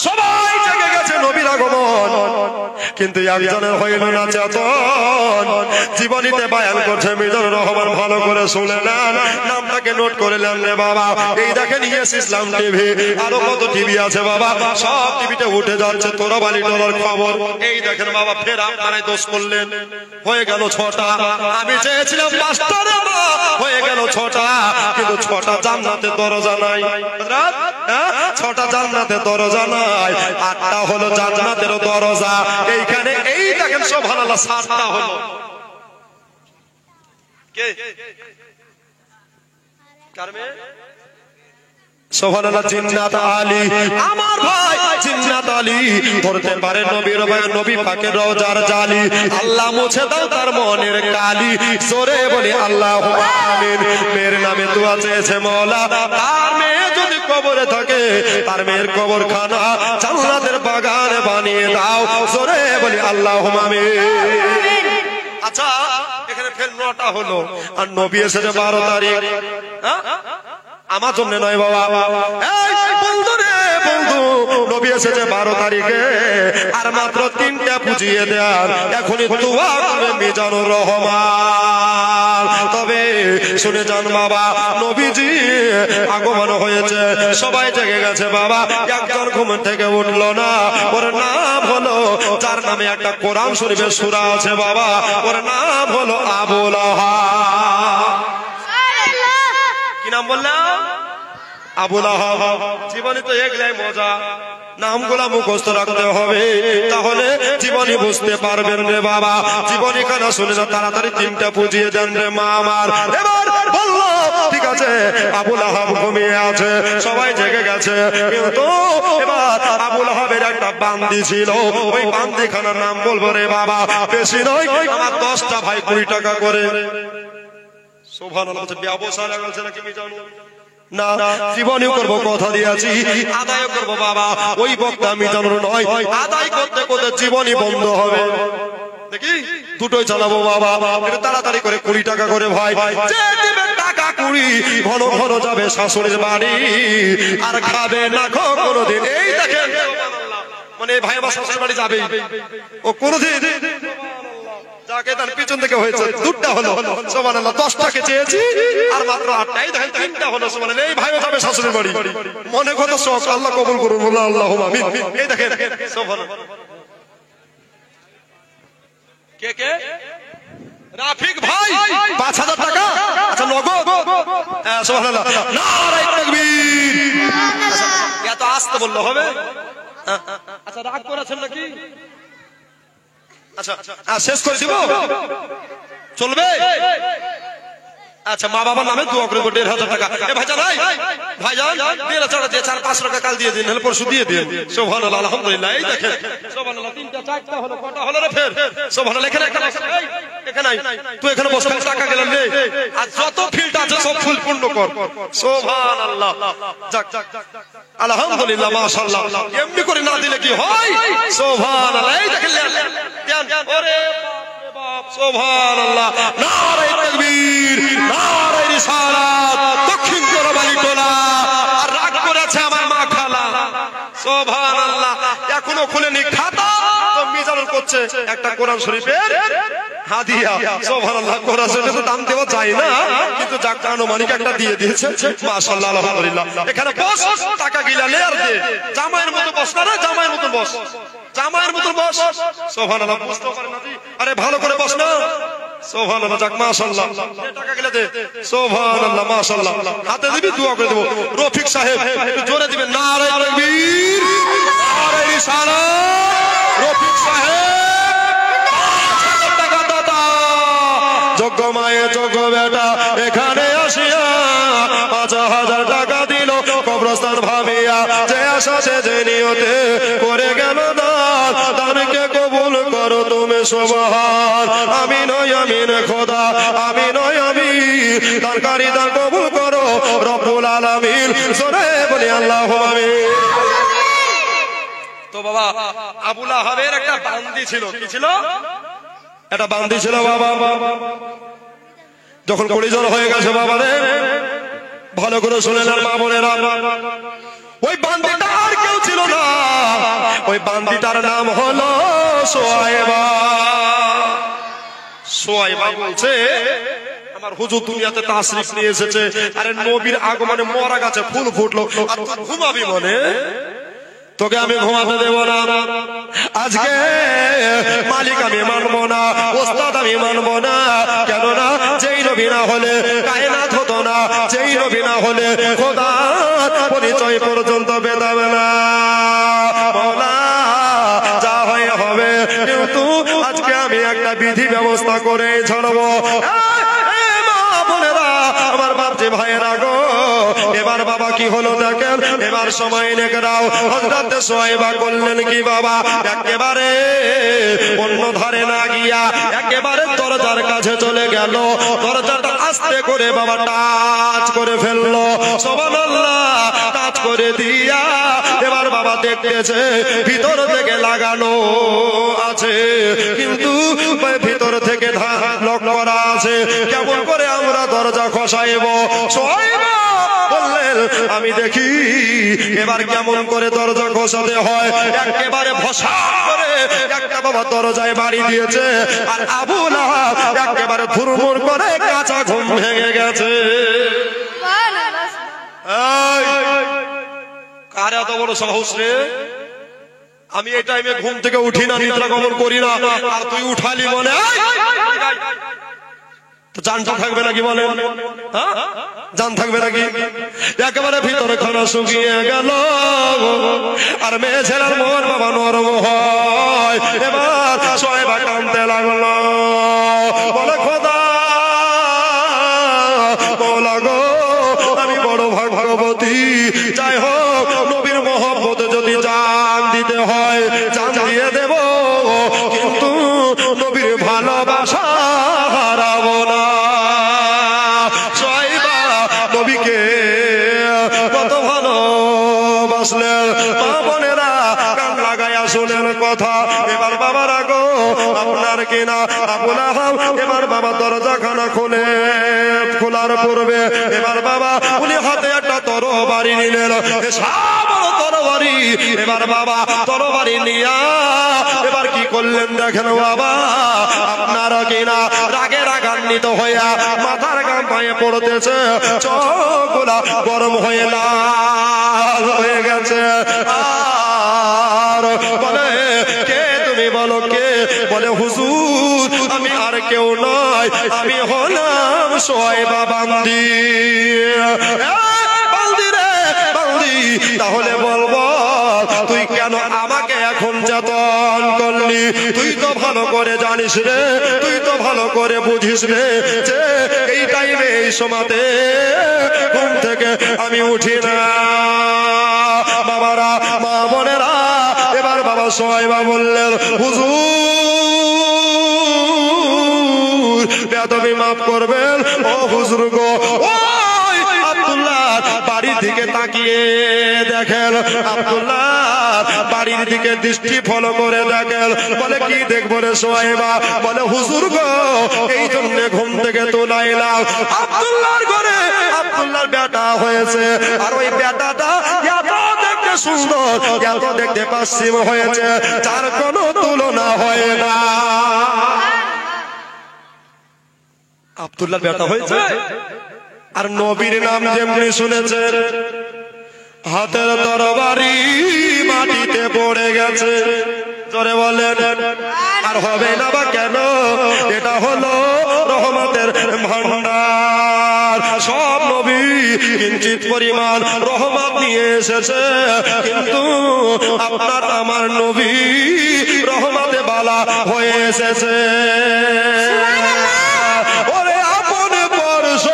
সবাই জেগে গেছে, নবীর আগমন। কিন্তু একজনের হইল না চেতন। জীবনীতে বায়ান করছে মিজানুর রহমান, ভালো করে শুনে নেন, নামটাকে নোট করে নেন রে বাবা। এই দেখেন ইয়েস ইসলাম টিভি, আরো কত টিভি আছে বাবা, সব টিভিতে উঠে যাচ্ছে তোরাবাড়ি টোলার খবর। এই দেখেন বাবা, ফের আপনারাই দোষ করলেন। হয়ে গেল 6টা, আমি চেয়েছিলাম 5টা রে মা, হয়ে গেল 6টা। কিন্তু 6টা জান্নাতের দরজা নাই, 6টা জান্নাতের দরজা নাই, 8টা হলো জান্নাতের দরজা। এইখানে এই দেখেন সুবহানাল্লাহ, 7টা হলো। কে কার মেয়ে? সুবহানাল্লাহ। জিন্নাত আলী আমার ভাই জিন্নাত আলী ধরতে পারে নবীর ভাই নবী পাকের রওজার জালি। আল্লাহ মুছে দাও তার মনের কালি, জোরে বলি আল্লাহুম্মা আমিন। মেয়ের নামে দোয়া চেয়েছে মওলা, তার মেয়ে যদি কবরে থাকে তার মেয়ের কবরখানা জান্নাতের বাগান বানিয়ে দাও, জোরে বলি আল্লাহুম্মা আমিন। আচ্ছা এখানে ফের 9টা হলো আর নবী এসেছে 12 তারিখ। আমার জন্য নয় বাবা, এই বন্ধু রে বন্ধু, নবী এসেছে 12 তারিখে আর মাত্র 3টা পুজিয়ে দেন। এখনই দোয়া করে মিজানুর রহমান। তবে শুনে যান বাবা, নবীজি আগমন হয়েছে, সবাই জেগে গেছে বাবা। একজন ঘুম থেকে উঠলো না, ওর নাম হলো, যার নামে একটা কোরআন শরীফের সূরা আছে বাবা, ওর নাম হলো আবু লাহাব। কি নাম বললাম? আবু লাহাব। জীবনে তো এগুলাই মজা, নামগুলা মুখস্থ রাখতে হবে, তাহলে জীবনী বুঝতে পারবেন রে বাবা। জীবনী কানা শুনে না, তাড়াতাড়ি 3টা পুজিয়ে দেন রে মা আমার। এবার বললো ঠিক আছে, আবু লাহাব ঘুমিয়ে আছে, সবাই জেগে গেছে, কিন্তু এবার আবু লাহাবের একটা বান্দি ছিল, ওই বান্দিখানার নাম বলবো রে বাবা, বেশি নয় আমার 10টা ভাই 20 টাকা করে। সুবহানাল্লাহ। ব্যবসা লাগাচ্ছে নাকি আমি জানো না, জীবনী করবো, কথা দিয়েছি আদায় করবো বাবা। ওই বক্তা আমি জানানো নয়, আদায় করতে করতে জীবনী বন্ধ হবে। দেখি দুটোই চালাবো বাবা, একটু তাড়াতাড়ি করে 20 টাকা করে ভাই। যে দিবে টাকা 20 ঘন ঘন যাবে শাশুড়ির বাড়ি, আর খাবে না কোনোদিন। এই দেখেন মানে ভাই আমার শাশুড়ির বাড়ি যাবে, ও কোনোদিন যাকে তার পিছন থেকে হয়েছে 2টা হলো। সুবহানাল্লাহ। 10টাকে চেয়েছি আর মাত্র 8টাই, দেখেন 3টা হলো। সুবহানাল্লাহ। এই ভাইও যাবে শাশুড়ির বাড়ি, মনে কত শখ, আল্লাহ কবুল করুন, বলো আল্লাহুম্মা আমিন। এই দেখেন সুবহানাল্লাহ। কে কে? রাফিক ভাই 5000 টাকা, আচ্ছা নগদ। সুবহানাল্লাহ। নারে তাকবীর। আচ্ছা এত আস্তে বললে হবে? আচ্ছা রাগ করেছেন নাকি? আচ্ছা শেষ করে দিব, চলবে? আচ্ছা মা বাবার নামে দোয়া করে 1500 টাকা। এ ভাইজান ভাইজান দিয়ে চড়া দিয়ে 4-5 টাকা কাল দিয়ে দিন, হলে পরশু দিয়ে দিন। সুবহানাল্লাহ। আলহামদুলিল্লাহ। এই দেখেন সুবহানাল্লাহ। 3টা 4টা হলো, কটা হলো রে ফের? সুবহানাল্লাহ। এখানে একটা এখানে তুই এখানে বস, টাকা গেলাম রে, আর যত ফিল্ড আছে সব ফুল পূর্ণ কর। সুবহানাল্লাহ। যাক আলহামদুলিল্লাহ মাশাআল্লাহ। এমনি করে না দিলে কি হয়? সুবহানাল্লাহ। এই দেখেন ওরে বাপ, সুবহানাল্লাহ। নারে তাকবীর, নারে রিসালাত। দক্ষিণ করবালি টোলা আর রাগ করেছে আমার মা খালা। সুবহানাল্লাহ। এখনো খুলেনি খাতা, তো মিজানুর করছে একটা কোরআন শরীফের হাদিয়া। সুবহানাল্লাহ। কোরআন শরীফে তো দাম দেওয়া যায় না, কিন্তু যাক আনুমানিক একটা দিয়ে দিয়েছে। মাশাআল্লাহ আলহামদুলিল্লাহ। এখানে বস, টাকা গিলালে আর দে। জামাইয়ের মতো বস না রে, জামাইয়ের মতো বস, জামাইয়ের মতো বস। সুবহানাল্লাহ। বুঝতে পারেন না? আরে ভালো করে বস না। সুবহানাল্লাহ। যাক মাশাআল্লাহ। টাকা গিলা দে। সুবহানাল্লাহ মাশাআল্লাহ। হাতে দিবি, দোয়া করে দেব। রফিক সাহেব একটু জোরে দিবেন। নারে তাকবীর, নারে রিসালাত। রফিক সাহেব যোগ্য মায়ে যোগ্য বেটা এখানে আসিয়া 5000 টাকা দিল কবরস্থান ভাবিয়া। যে আশাতে যে নিয়তে করে গেল দান, দানকে কবুল করো তুমি সুবহান। আমিন আমিন খোদা, আমিন আমিন। দানকারী দান কবুল করো রব্বুল আলামিন, জোরে বলি আল্লাহুম্মা আমিন। তো বাবা আবু লাহাবের একটা বান্দি ছিল। কি ছিল? একটা বান্দি ছিল বাবা। যখন পরিজন হয়ে গেছে বাবা রে, ভালো করে শুনে নেন মা বোনেরা, ওই বান্দিটা আর কেউ ছিল না, ওই বান্দিটার নাম হলো সোয়াইবা। সোয়াইবা বলছে আমার হুজুর দুনিয়াতে তাশরিফ নিয়ে এসেছে, আরে নবীর আগমনে মরা গাছে ফুল ফুটলো, আর তুই ঘুমাবি মনে? তোকে আমি ঘুমাতে দেব না। আজকে মালিক আমি মানবো না, ওস্তাদ আমি মানবো না। কেননা যেই নবী না হলে কায়নাত হতো না, যেই নবী না হলে খোদার পরিচয় পর্যন্ত পেতাম না। মওলা যা হয় হবে, কিন্তু আজকে আমি একটা বিধি ব্যবস্থা করে ছাড়বো। আমার বাপজি ভাইয়েরা গো, এবার এবার বাবা কি হলো দেখেন, এবার সময় নেকরাও হযরত সোহাইবা করলেন কি বাবা, একেবারে অন্য ধারে না গিয়া একেবারে দরজার কাছে চলে গেল, দরজাটা আস্তে করে বাবা টাচ করে ফেললো, সুবহানাল্লাহ, টাচ করে দিয়া এবার বাবা দেখতেছে ভিতর থেকে লাগানো আছে, কিন্তু ভিতর থেকে লক করা আছে, কেমন করে আমরা দরজা খসাইব? সোহাইবা বললেন আমি দেখি এবার কেমন করে দরজা খসাতে হয়। একেবারে ভসা করে একটা বাবা দরজায় বাড়ি দিয়েছে, আর আবু লাহাব একেবারে থুরমুর করে কাঁচা ঘুম ভেঙে গেছে। কার এত বড় সাহস রে? আমি এই টাইমে ঘুম থেকে উঠি না, নিদ্রা গমন করি না, আর তুই উঠালি মনে জানটা থাকবে নাকি বলে? জান থাকবে নাকি? একেবারে ভিতরে খানা শুকিয়ে গেল, আর মেয়ে ছেলের মন বাবা নরম হয়। এবার সোহাইবা কাঁদতে লাগলো, বলে খোদা মওলা গো, আমি বড় ভাগ্যবতী, যাই হোক নবীর মহব্বত যদি জান দিতে হয় জান দিয়ে দেব, কিন্তু নবীর ভালোবাসা হারাবো না। সোহাইবা নবীকে কত ভালোবাসলেন, মা বোনেরা কান লাগাইয়া শুনেন কথা। এবার বাবারা গো, আপনার কিনা আবু লাহাব এবার বাবা দরজাখানা খোলার পূর্বে এবার বাবা উনি হাতে একটা তরবারি নিলেন, তরবারি। এবার বাবা তরবারি নিয়া এবার কি করলেন দেখেন বাবা, আপনার কিনা রাগে রাগান্বিত হইয়া মাথার গাম পায়ে পড়তেছে, চোখগুলা গরম হয়ে লাল হয়ে গেছে। আর বলে কে তুমি? বলো কে? বলে হুজুর আমি আর কেউ নয়, আমি হলাম সোহাইবা বান্দি। বান্দি রে বান্দি, তাহলে বলবো তুই কেন আমাকে এখন যাতন করলি? তুই তো ভালো করে জানিস রে, তুই তো ভালো করে বুঝিস রে, যে এই টাইমে এই সময়তে ঘুম থেকে আমি উঠি না। বাবারা মা বোনেরা, এবার বাবা সোহাইবা বললেন হুজুর বেয়াদবি মাফ করবেন, ও হুজুর গো। আব্দুল্লাহ বাড়ির দিকে তাকিয়ে দেখেন, আব্দুল্লাহ বাড়ির দিকে দৃষ্টি ফলো করে দেখেন, বলে কি দেখবো রে সোহাইবা? বলে হুজুর গো, এই জন্য ঘুম থেকে তোলাইলাম, আব্দুল্লাহর ঘরে আব্দুল্লাহর বেটা হয়েছে, আর ওই বেটাটা এত দেখতে সুন্দর, এত দেখতে পাচ্ছিম হয়েছে, যার কোনো তুলনা হয় না। আব্দুল্লাহর বেটা হয়েছে, আর নবীর নাম যেমনি শুনেছেন, হাতের তরবারি মাটিতে পড়ে গেছে। জোরে বলেন, আর হবে না বা কেন? এটা হলো রহমতের ভান্ডার, সব নবী কিঞ্চিত পরিমাণ রহমত নিয়ে এসেছে, কিন্তু আপনার আমার নবী রহমতে বালা হয়ে এসেছে। ওরে আপন পরশ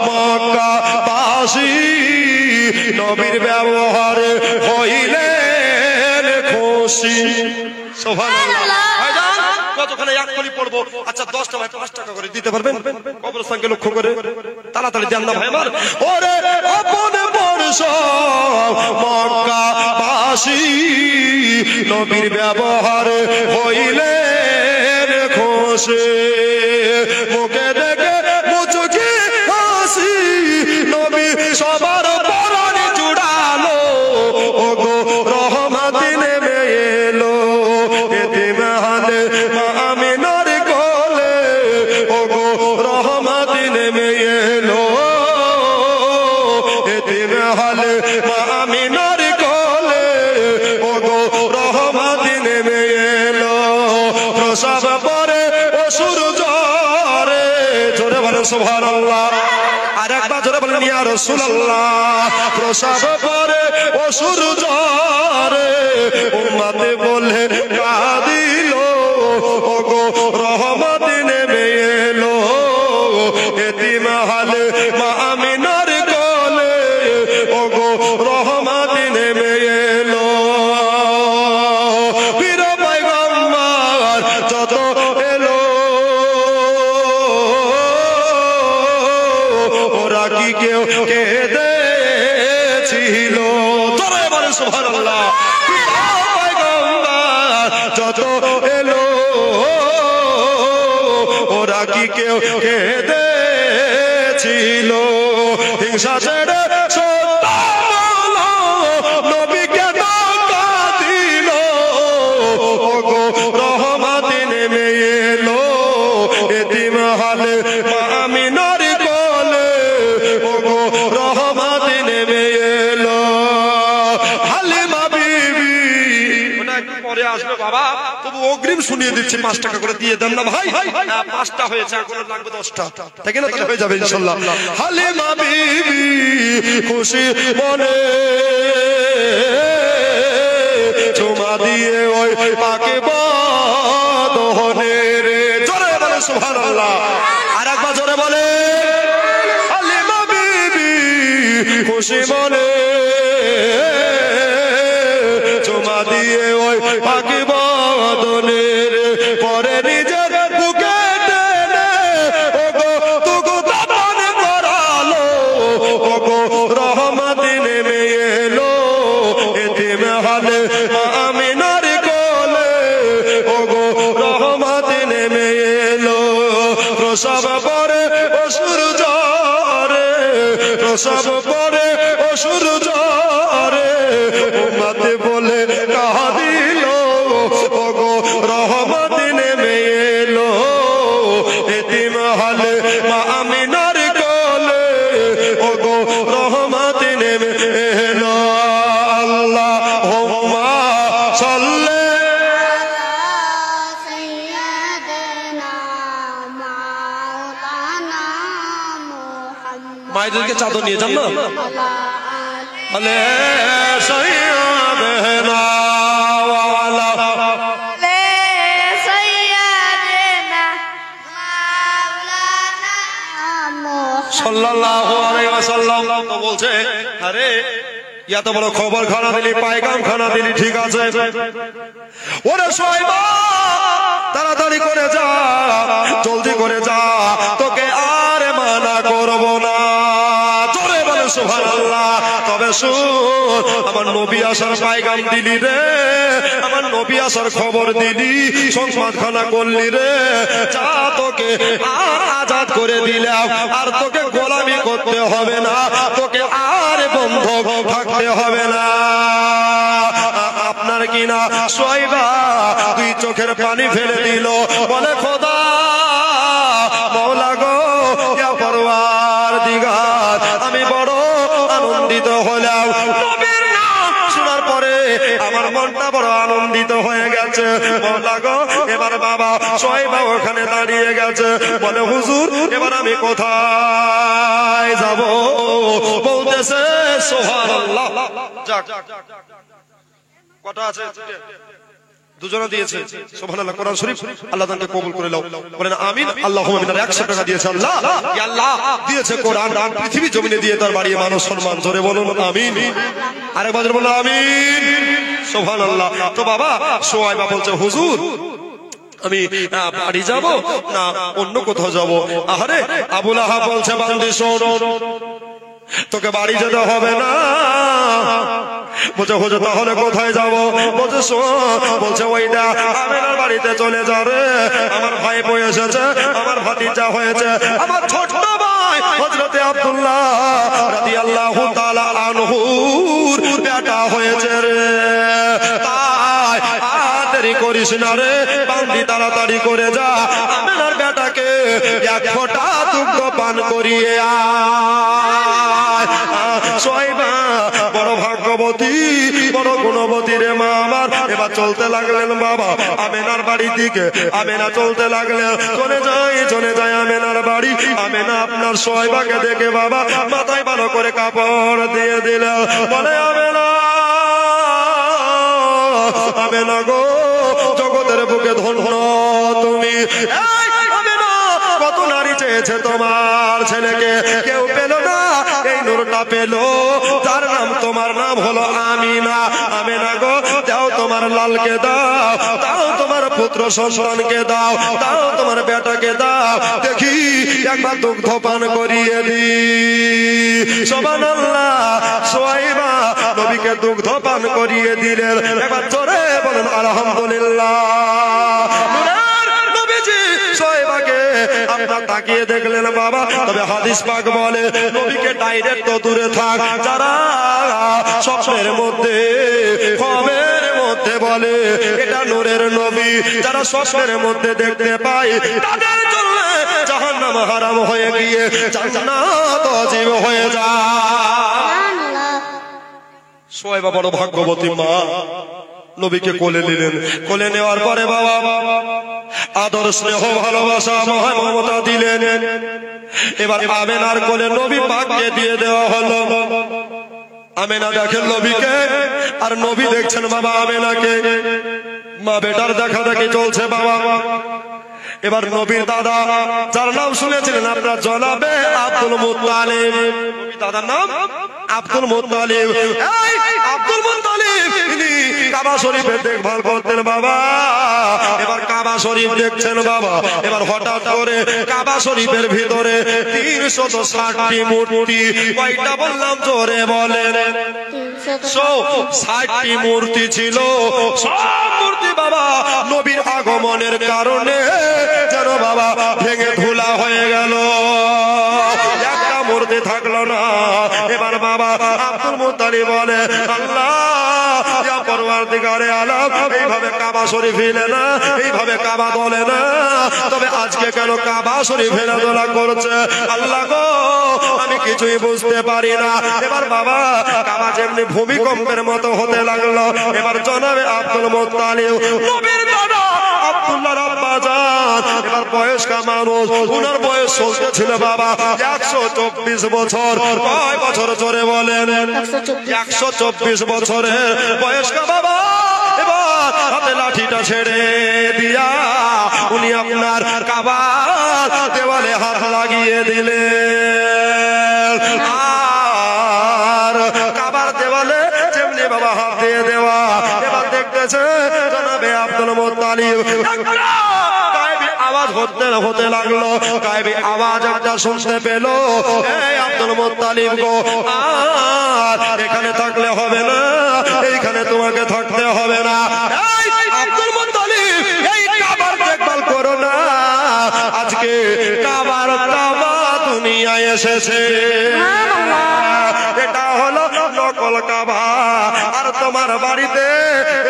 মক্কাবাসী নবীর ব্যবহারে হইলেন খুশি। সুবহানাল্লাহ। ভাইজান কতখানে এক কলি পড়বো? আচ্ছা 10টা ভাই 5 টাকা করে দিতে পারবেন? কবরস্থানকে লক্ষ্য করে তাড়াতাড়ি দেন না ভাই আমার। ওরে আপন পরশ মক্কাবাসী নবীর ব্যবহারে হইলেন খুশি, মুখে দেখে মুচকি হাসি, নবী সবার পরাণে জুড়ালো, ওগো রহমত নেমে এলো এতিম হালে মা আমিনার কোলে, ওগো রহমত নেমে এলো এতিম হালে মা আমিনার কোলে, ওগো রহমত নেমে এলো। প্রসব পরে অসুর জ্বরে, জোরে বলেন সুবহানাল্লাহ। আর একবার জোরে বলেন ইয়া রাসূলুল্লাহ। প্রসব পরে অসুর জ্বরে উম্মতে বলে কাঁদিল, ওগো রহমত নেমে এলো এতিম হালে মা আমিনার কোলে, জোরে বলে সুবহানাল্লাহ। যত এলো ওরা কি কেউ কেঁদেছিল? হিংসা ছেড়ে সত্য বলো, নবীকে ধোঁকা দিল। ওগো রহমত নেমে এলো এতিম হালে আমিনার কোলে। ওগো রহমত নেমে এলো হালিমা বিবি। ওটা একটু পরে আসবে বাবা, তবু অগ্রিম শুনিয়ে দিচ্ছি, 5 টাকা করে দিয়ে দেন না ভাই। 5টা হয়েছে, এখন লাগবে 10টা, তাই না? তাহলে হয়ে যাবে ইনশাআল্লাহ। হালিমা বিবি খুশি মনে চুমা দিয়ে ওই পাকে বদনে রে। জোরে বলে সুবহানাল্লাহ। আর একবার জোরে বলে হালিমা বিবি খুশি মনে চুমা দিয়ে ওই পাকে বদনে রে। পরে নিজের বুকে টেনে ওগো তুগো দামান করালো। ওগো রহমত নেমে এলো এতিম হালে আমিনার কোলে। ওগো রহমত নেমে এলো। প্রসব পরে অসুর জ্বরে, প্রসব পরে অসুর জ্বরে উম্মত বলে কাঁদিল। ওগো রহমত নেমে এলো এতিম হালে আমিনার কোলে। ওগো রহমত নেমে এলো। আল্লাহুম্মা সাল্লি মায়েদেরকে চাদর নিয়ে যান না। আলে সাইয়্যিদানা ওয়া আলা সাল্লাল্লাহু আলাইহি ওয়াসাল্লাম। তো বলছে আরে এত বড় খবর খানা দিলি, পায়গাম খানা দিলি, ঠিক আছে। ওরে সোহাইবা তাড়াতাড়ি করে যা, জলদি করে যা, তোকে আর মানা করব না। জোরে বলে সুবহানাল্লাহ। তবে শুন, আমার নবী আসার পায়গাম দিলি রে, আমার নবী আসার খবর দিলি, সংবাদ খানা করলি রে। যা, তোকে আজাদ করে দিলাম, আর তোকে গোলামি করতে হবে না, তোকে আর বন্ধক থাকতে হবে না। আপনার কিনা সোহাইবা 2 চোখের পানি ফেলে দিল, বলে খোদা মওলা গো ইয়া পরওয়ারদিগার, আমি বড় আনন্দিত হলাম। নবীর নাম শোনার পরে আমার মনটা বড় আনন্দিত হয়ে গেছে। মওলা গো, এবার বাবা সোহাইবা ওখানে দাঁড়িয়ে গেছে, বলে হুজুর এবার আমি কোথায় যাব? বলতেছে সুবহানাল্লাহ। যাক, কটা আছে? 2 দিয়েছে। সুবহানাল্লাহ। কোরআন শরীফ আল্লাহ তাআলা কবুল করে নাও, বলেন আমিন। আল্লাহুম্মা আমিন। 100 টাকা দিয়েছে আল্লাহ। ইয়া আল্লাহ দিয়েছে কোরআন, পৃথিবী জমিনে দিয়ে তার বাড়িয়ে মানুষ সম্মান। জোরে বলুন আমিন। আরেকবার বলুন আমিন। সুবহানাল্লাহ। তো বাবা সোহাইবা বলছে হুজুর আমি বাড়ি যাব না অন্য কোথাও যাব? আহারে আবু লাহাব বলছে বান্দি শোন, তোকে বাড়ি যেতে হবে না। বলছে হুজুর তাহলে কোথায় যাব? বলছে বলছে ওইটা আমিনার বাড়িতে চলে যা রে। আমার ভাই বই এসেছে, আমার ভাতিজা হয়েছে, আমার ছোট ভাই হযরতে আব্দুল্লাহ রাদিয়াল্লাহু তাআলা আনহুর বেটা হয়েছে রে। তাই দেরি করিস না রে বান্দি, তাড়াতাড়ি করে যা, আমিনার বেটাকে 1 ফোঁটা দুগ্ধ পান করিয়ে আয়। সোহাইবা বড় ভাগ্যবতী, বড় গুণবতী রে মা আমার। এবার চলতে লাগলেন বাবা আমিনার বাড়ির দিকে। আমিনা চলতে লাগলেন, চলে যায় আমিনার বাড়ি। আমিনা আপনার সোহাইবাকে দেখে বাবা মাথায় ভালো করে কাপড় দিয়ে দিল, বলে আমিনা, আমিনা গো জগতের বুকে ধন্য তুমি। কত নারী চেয়েছে তোমার ছেলেকে, কেউ পেল না, এই নূরটা পেল, তার নাম তোমার নাম হলো আমিনা। আমিনা গো, দাও তোমার লালকে দাও, দাও তোমার পুত্র সন্তানকে দাও, দাও তোমার বেটাকে দাও, দেখি একবার দুগ্ধ পান করিয়ে দি। সুবহানাল্লাহ। সোয়াইবা নবীকে দুগ্ধ পান করিয়ে দিলেন। একবার জোরে বলেন আলহামদুলিল্লাহ। আপনার তাকিয়ে দেখলেন বাবা, তবে হাদিস পাক বলে নবীকে ডাইরেক্ট তো দূরে থাক, যারা স্বপ্নের মধ্যে খবের মধ্যে বলে এটা নূরের নবী, যারা স্বপ্নের মধ্যে দেখতে পায় তাদের জন্য জাহান্নাম হারাম হয়ে গিয়ে জান্নাত ওয়াজিব হয়ে যায়। সোয়াইবা বড় ভাগ্যবতী মা, নবীকে কোলে নিলেন। কোলে নেওয়ার পরে বাবা আদর স্নেহ ভালোবাসা মমতা দিলেন। এবার আমেনার কোলে নবী পাককে দিয়ে দেওয়া হলো। আমেনা দেখেন নবীকে, আর নবী দেখছেন বাবা আমেনাকে। মা বেটার দেখা দেখি চলছে বাবা। এবার নবীর দাদা, যার নাম শুনেছিলেন আপনার জনাবে আব্দুল মুত্তালিব, নবীর দাদার নাম আব্দুল মুত্তালিব। আব্দুল মুত্তালিব ইনি কাবা শরীফের দেখভাল করতেন বাবা। এবার কাবা শরীফ দেখছেন বাবা। এবার হঠাৎ করে কাবা শরীফের ভিতরে 360টি মূর্তি, কয়টা বললাম জোরে বলেন? 360টি মূর্তি ছিল। সব মূর্তি বাবা নবীর আগমনের কারণে যেন বাবা ভেঙে ধুলা হয়ে গেল, একটা মূর্তি থাকলো না। এবার বাবা আব্দুল মুত্তালিব বলে, আল্লাহ ইয়া পরওয়ারদিগারে আলম, এইভাবে কাবা শরীফ হিলে না, এইভাবে কাবা দলে না, তবে আজকে কেন কাবা শরীফ হেলাদোলা করছে? আল্লাহ গো, আমি কিছুই বুঝতে পারি না। এবার বাবা কাবা যেমনি ভূমিকম্পের মতো হতে লাগলো। এবার জনাবে আব্দুল মুত্তালিব নবীর দাদা আব্দুল্লাহর আব্বা জান, এবার বয়স্ক মানুষ, উনার বয়স চলতেছিল বাবা 124 বছর। কয় বছর জোরে বলেন? 124 বছরের বয়স্ক বাবা। এবার হাতে লাঠিটা ছেড়ে দিয়া উনি আপনার কাবার দেওয়ালে হাত লাগিয়ে দিলেন। আর কাবার দেওয়ালে যেমনি বাবা হাত দিয়ে দেওয়া, এবার দেখতেছে জনাবে আব্দুল মুত্তালিব আওয়াজ হতে লাগলো। গায়েবী আওয়াজ একটা শুনতে পেল, এই আব্দুল মুত্তালিব গো, আর এখানে থাকলে হবে না, এইখানে তোমাকে থাকতে হবে না। আব্দুল মুত্তালিব এই কাবার দেখভাল করো না, আজকে কাবার কাবা দুনিয়ায় এসেছে। এটা হলো নকল কাবা, আর তোমার বাড়িতে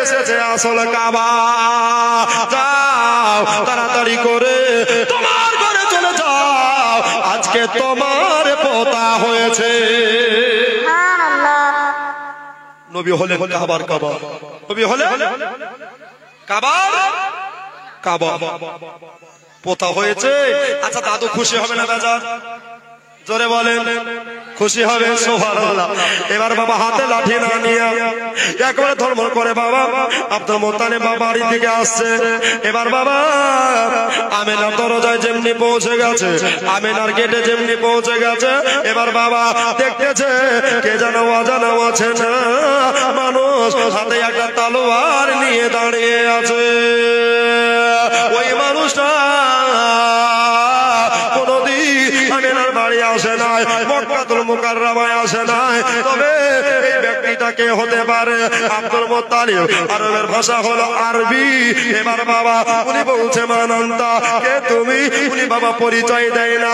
এসেছে আসল কাবা। যাও তাড়াতাড়ি করে তোমার ঘরে চলে যাও, আজকে তোমার পোতা হয়েছে। নবী হলেন কাবার কাবা, নবী হলেন কাবার কাবা, পোতা হয়েছে। আচ্ছা দাদু খুশি হবে না বেজার? জোরে বলেন খুশি হবে? সুবহানাল্লাহ। এবার বাবা হাতে লাঠি না নিয়ে একবারে ধর্ম করে বাবা আব্দুল মুত্তালিব বাড়ি থেকে আসছে। এবার বাবা আমিনার দরজায় যেমনি পৌঁছে গেছে, আমিনার গেটে যেমনি পৌঁছে গেছে, এবার বাবা দেখতেছে কে যেন অজানা আছে না মানুষ হাতে একটা তলোয়ার নিয়ে দাঁড়িয়ে আছে। ওই মানুষটা আমিনার বাড়ি আসে নাই, মক্কাতুল মুকাররমায় আসে নাই, তবে এই ব্যক্তিটা কে হতে পারে? আব্দুল মুত্তালিব, আরবের ভাষা হলো আরবি। এবার বাবা উনি বলছে মান আনতা, কে তুমি? উনি বাবা পরিচয় দেয় না।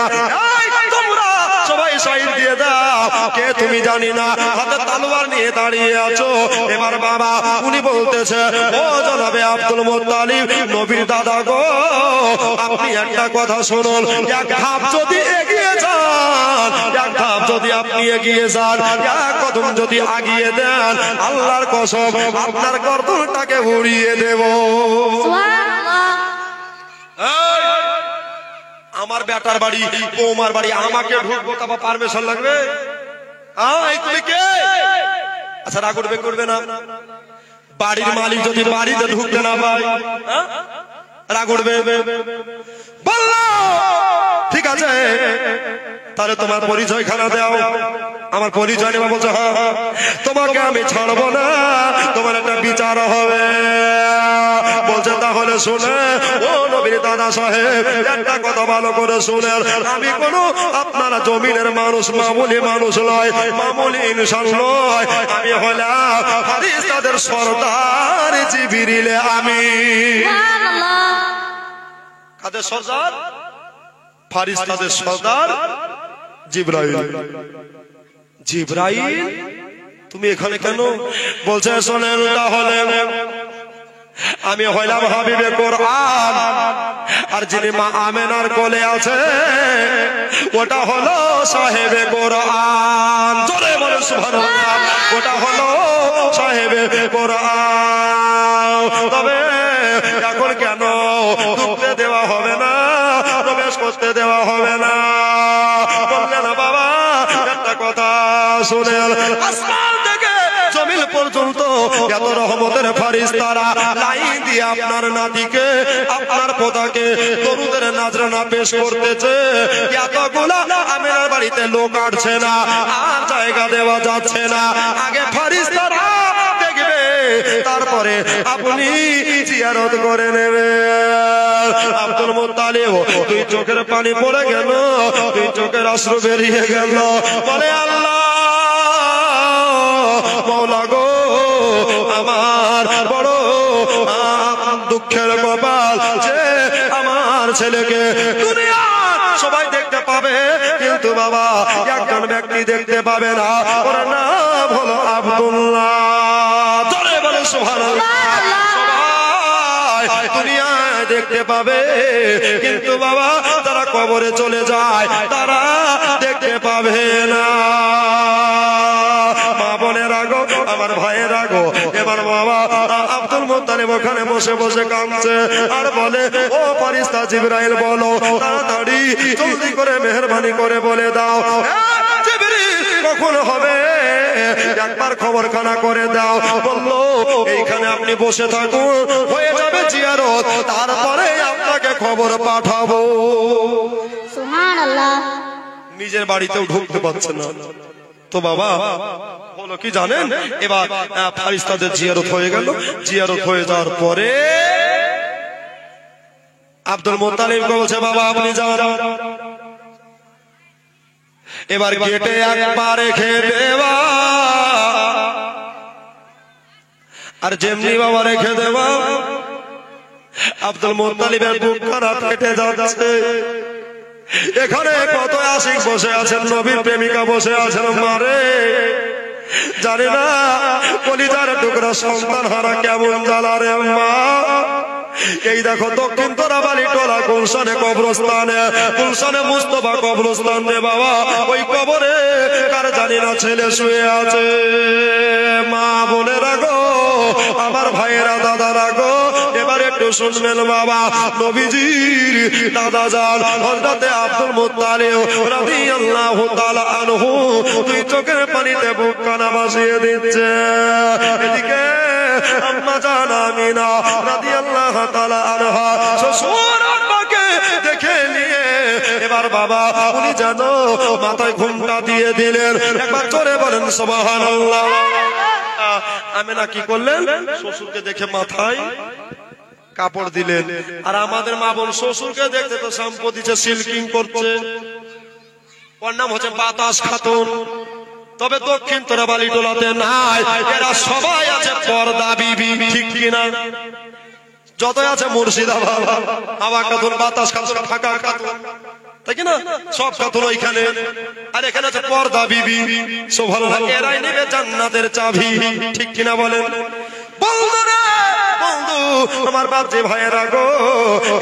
তোমরা সবাই সাইড দিয়ে দাও, কে তুমি জানি না, হাতে তলোয়ার নিয়ে দাঁড়িয়ে আছো। এবার বাবা উনি বলতেছে, ও জনাবে আব্দুল মুত্তালিব, নবীর দাদা গো, আপনি একটা কথা শুনুন, এক ধাপ যদি এগিয়ে যান, এক ধাপ যদি আপনি এগিয়ে যান, এক কদম যদি আগিয়ে দেন, আল্লাহর কসম আপনার গর্দনটাকে উড়িয়ে দেব। আমার বেটার বাড়ি, বৌমার বাড়ি, আমাকে ঢুকবো তবে পারমিশন লাগবে? তুমি কে? আচ্ছা রাগ করবে না? বাড়ির মালিক যদি বাড়িতে ঢুকতে না পায়, রাগ উঠবে। বলল ঠিক আছে, তাহলে তোমার পরিচয় খানা দাও। আমার পরিচয় নেওয়া বলছে হ্যাঁ, তোমাকে আমি ছাড়বো না, তোমার একটা বিচার হবে। বলছে তাহলে শুনে ও নবীর দাদা সাহেব, একটা কথা ভালো করে শুনেন, আমি কোন আপনারা জমিনের মানুষ, মামুলি মানুষ নয়, মামুলি ইনসান নয়, আমি হলাম ফারিস্তাদের সরদার জিবরিল আমিন। কাদের সরদার? ফারিস্তাদের সরদার জিবরাইল। জিবরাইল তুমি এখানে কেন? বলছে শোনেন তাহলে, আমি হইলাম হাবিবে কোরআন, আর যিনি মা আমেনার কোলে আছে ওটা হলো সাহেবে কোরআন। জোরে বলেন সুবহানাল্লাহ। ওটা হলো সাহেবে কোরআন। তবে এখন কেন ঢুকতে দেওয়া হবে না, প্রবেশ করতে দেওয়া হবে না? বললেন বাবা একটা কথা শুনেন, আসমান থেকে জমিন পর্যন্ত এত রহমতের ফারিস্তারা লাইন দিয়ে আপনার নাতিকে, আপনার পোতাকে দরুদের নাজরানা পেশ করতেছে। এতগুলা আমেনার বাড়িতে লোক আসছে না, আর জায়গা দেওয়া যাচ্ছে না। আগে ফারিস্তারা দেখবে, তারপরে আপনি জিয়ারত করে নেবে। আব্দুল মুত্তালিব তুই চোখের পানি পড়ে গেল, তুই চোখের অশ্রু বেরিয়ে গেল। বলে আল্লাহ মওলা গো, আমার বড় দুঃখের কপাল যে আমার ছেলেকে দুনিয়ার সবাই দেখতে পাবে, কিন্তু বাবা একজন ব্যক্তি দেখতে পাবে না, ওর নাম হলো আব্দুল্লাহ। জোরে বলে সুবহানাল্লাহ। সবাই দুনিয়ায় দেখতে পাবে, কিন্তু বাবা তারা কবরে চলে যায়, তারা দেখতে পাবে না। মা বোনের আগো, আমার ভাইয়ের আগো, এবার বাবা আব্দুল মুত্তালিব ওখানে বসে বসে কাঁদছে আর বলে ও ফারিস্তা জিবরাইল বলো তাড়াতাড়ি জলদি করে মেহেরবানি করে বলে দাও জিবরিল কখন হবে, একবার খবরখানা করে দাও। বললো এইখানে আপনি বসে থাকুন, হয়ে যাবে জিয়ারত, তারপরে আপনাকে খবর পাঠাবো। সুবহানাল্লাহ। নিজের বাড়িতেও ঢুকতে পারছে না তো বাবা বলো কি জানেন, এবার ফারিস্তাদের জিয়ারত হয়ে গেল। জিয়ারত হয়ে যাওয়ার পরে আব্দুল মুত্তালিব বলছে বাবা আপনি যান। এবার গেটে একবার রেখে দেওয়া, আর যেমনি বাবা রেখে দেওয়া, আব্দুল মুত্তালিবের বুক খারাপ কেটে যাচ্ছে। এখানে কত আশিক বসে আছেন, নবীর প্রেমিকা বসে আছেন, মারে জানি না কলিজার টুকরা সন্তান হারা কেমন জ্বালা রে মা। এই দেখো দক্ষিণ তোরাবালি টোলা গুলশানে কবরস্থানে, গুলশানে মুস্তফা কবরস্থান রে বাবা, ওই কবরে কার জানি না ছেলে শুয়ে আছে। মা বোনেরা গো, আমার ভাইয়েরা দাদারা গো, এবার একটু শুনবেন বাবা, নবীজির দাদা জান হযরতে আব্দুল মুত্তালিব রাদিয়াল্লাহু তাআলা আনহু দুই চোখের পানিতে বুক কানা ভাসিয়ে দিচ্ছে। এদিকে আম্মা জান আমিনা রাদিয়াল্লাহু তাআলা আনহা শ্বশুর আব্বাকে দেখে নিয়ে এবার বাবা উনি যেন মাথায় ঘুমটা দিয়ে দিলেন। একবার জোরে বলেন সুবহানাল্লাহ। আমিনা কি করলেন, শ্বশুরকে দেখে মাথায় কাপড় দিলেন। আর আমাদের মা বোন শ্বশুরকে দেখতে তো সম্পত্তিতে সিল্কিং করছে, ওর নাম হচ্ছে বাতাস খাতুন। তবে দক্ষিণ তোরাবালি টোলাতে নাই, এরা সবাই আছে পর্দা বিবি, ঠিক কিনা? যত আছে মুর্শিদাবাদ হাওয়া খাতুন, বাতাস খাতুন, ফাঁকা খাতুন, তাই কিনা? সব খাতুন ওইখানে। আর এখানে আছে পর্দা বিবি। সুবহানাল্লাহ। এরাই নেবে জান্নাতের চাবি, ঠিক কিনা বলেন? বন্ধুরা, বন্ধু আমার বাপজি ভাইয়েরা গো,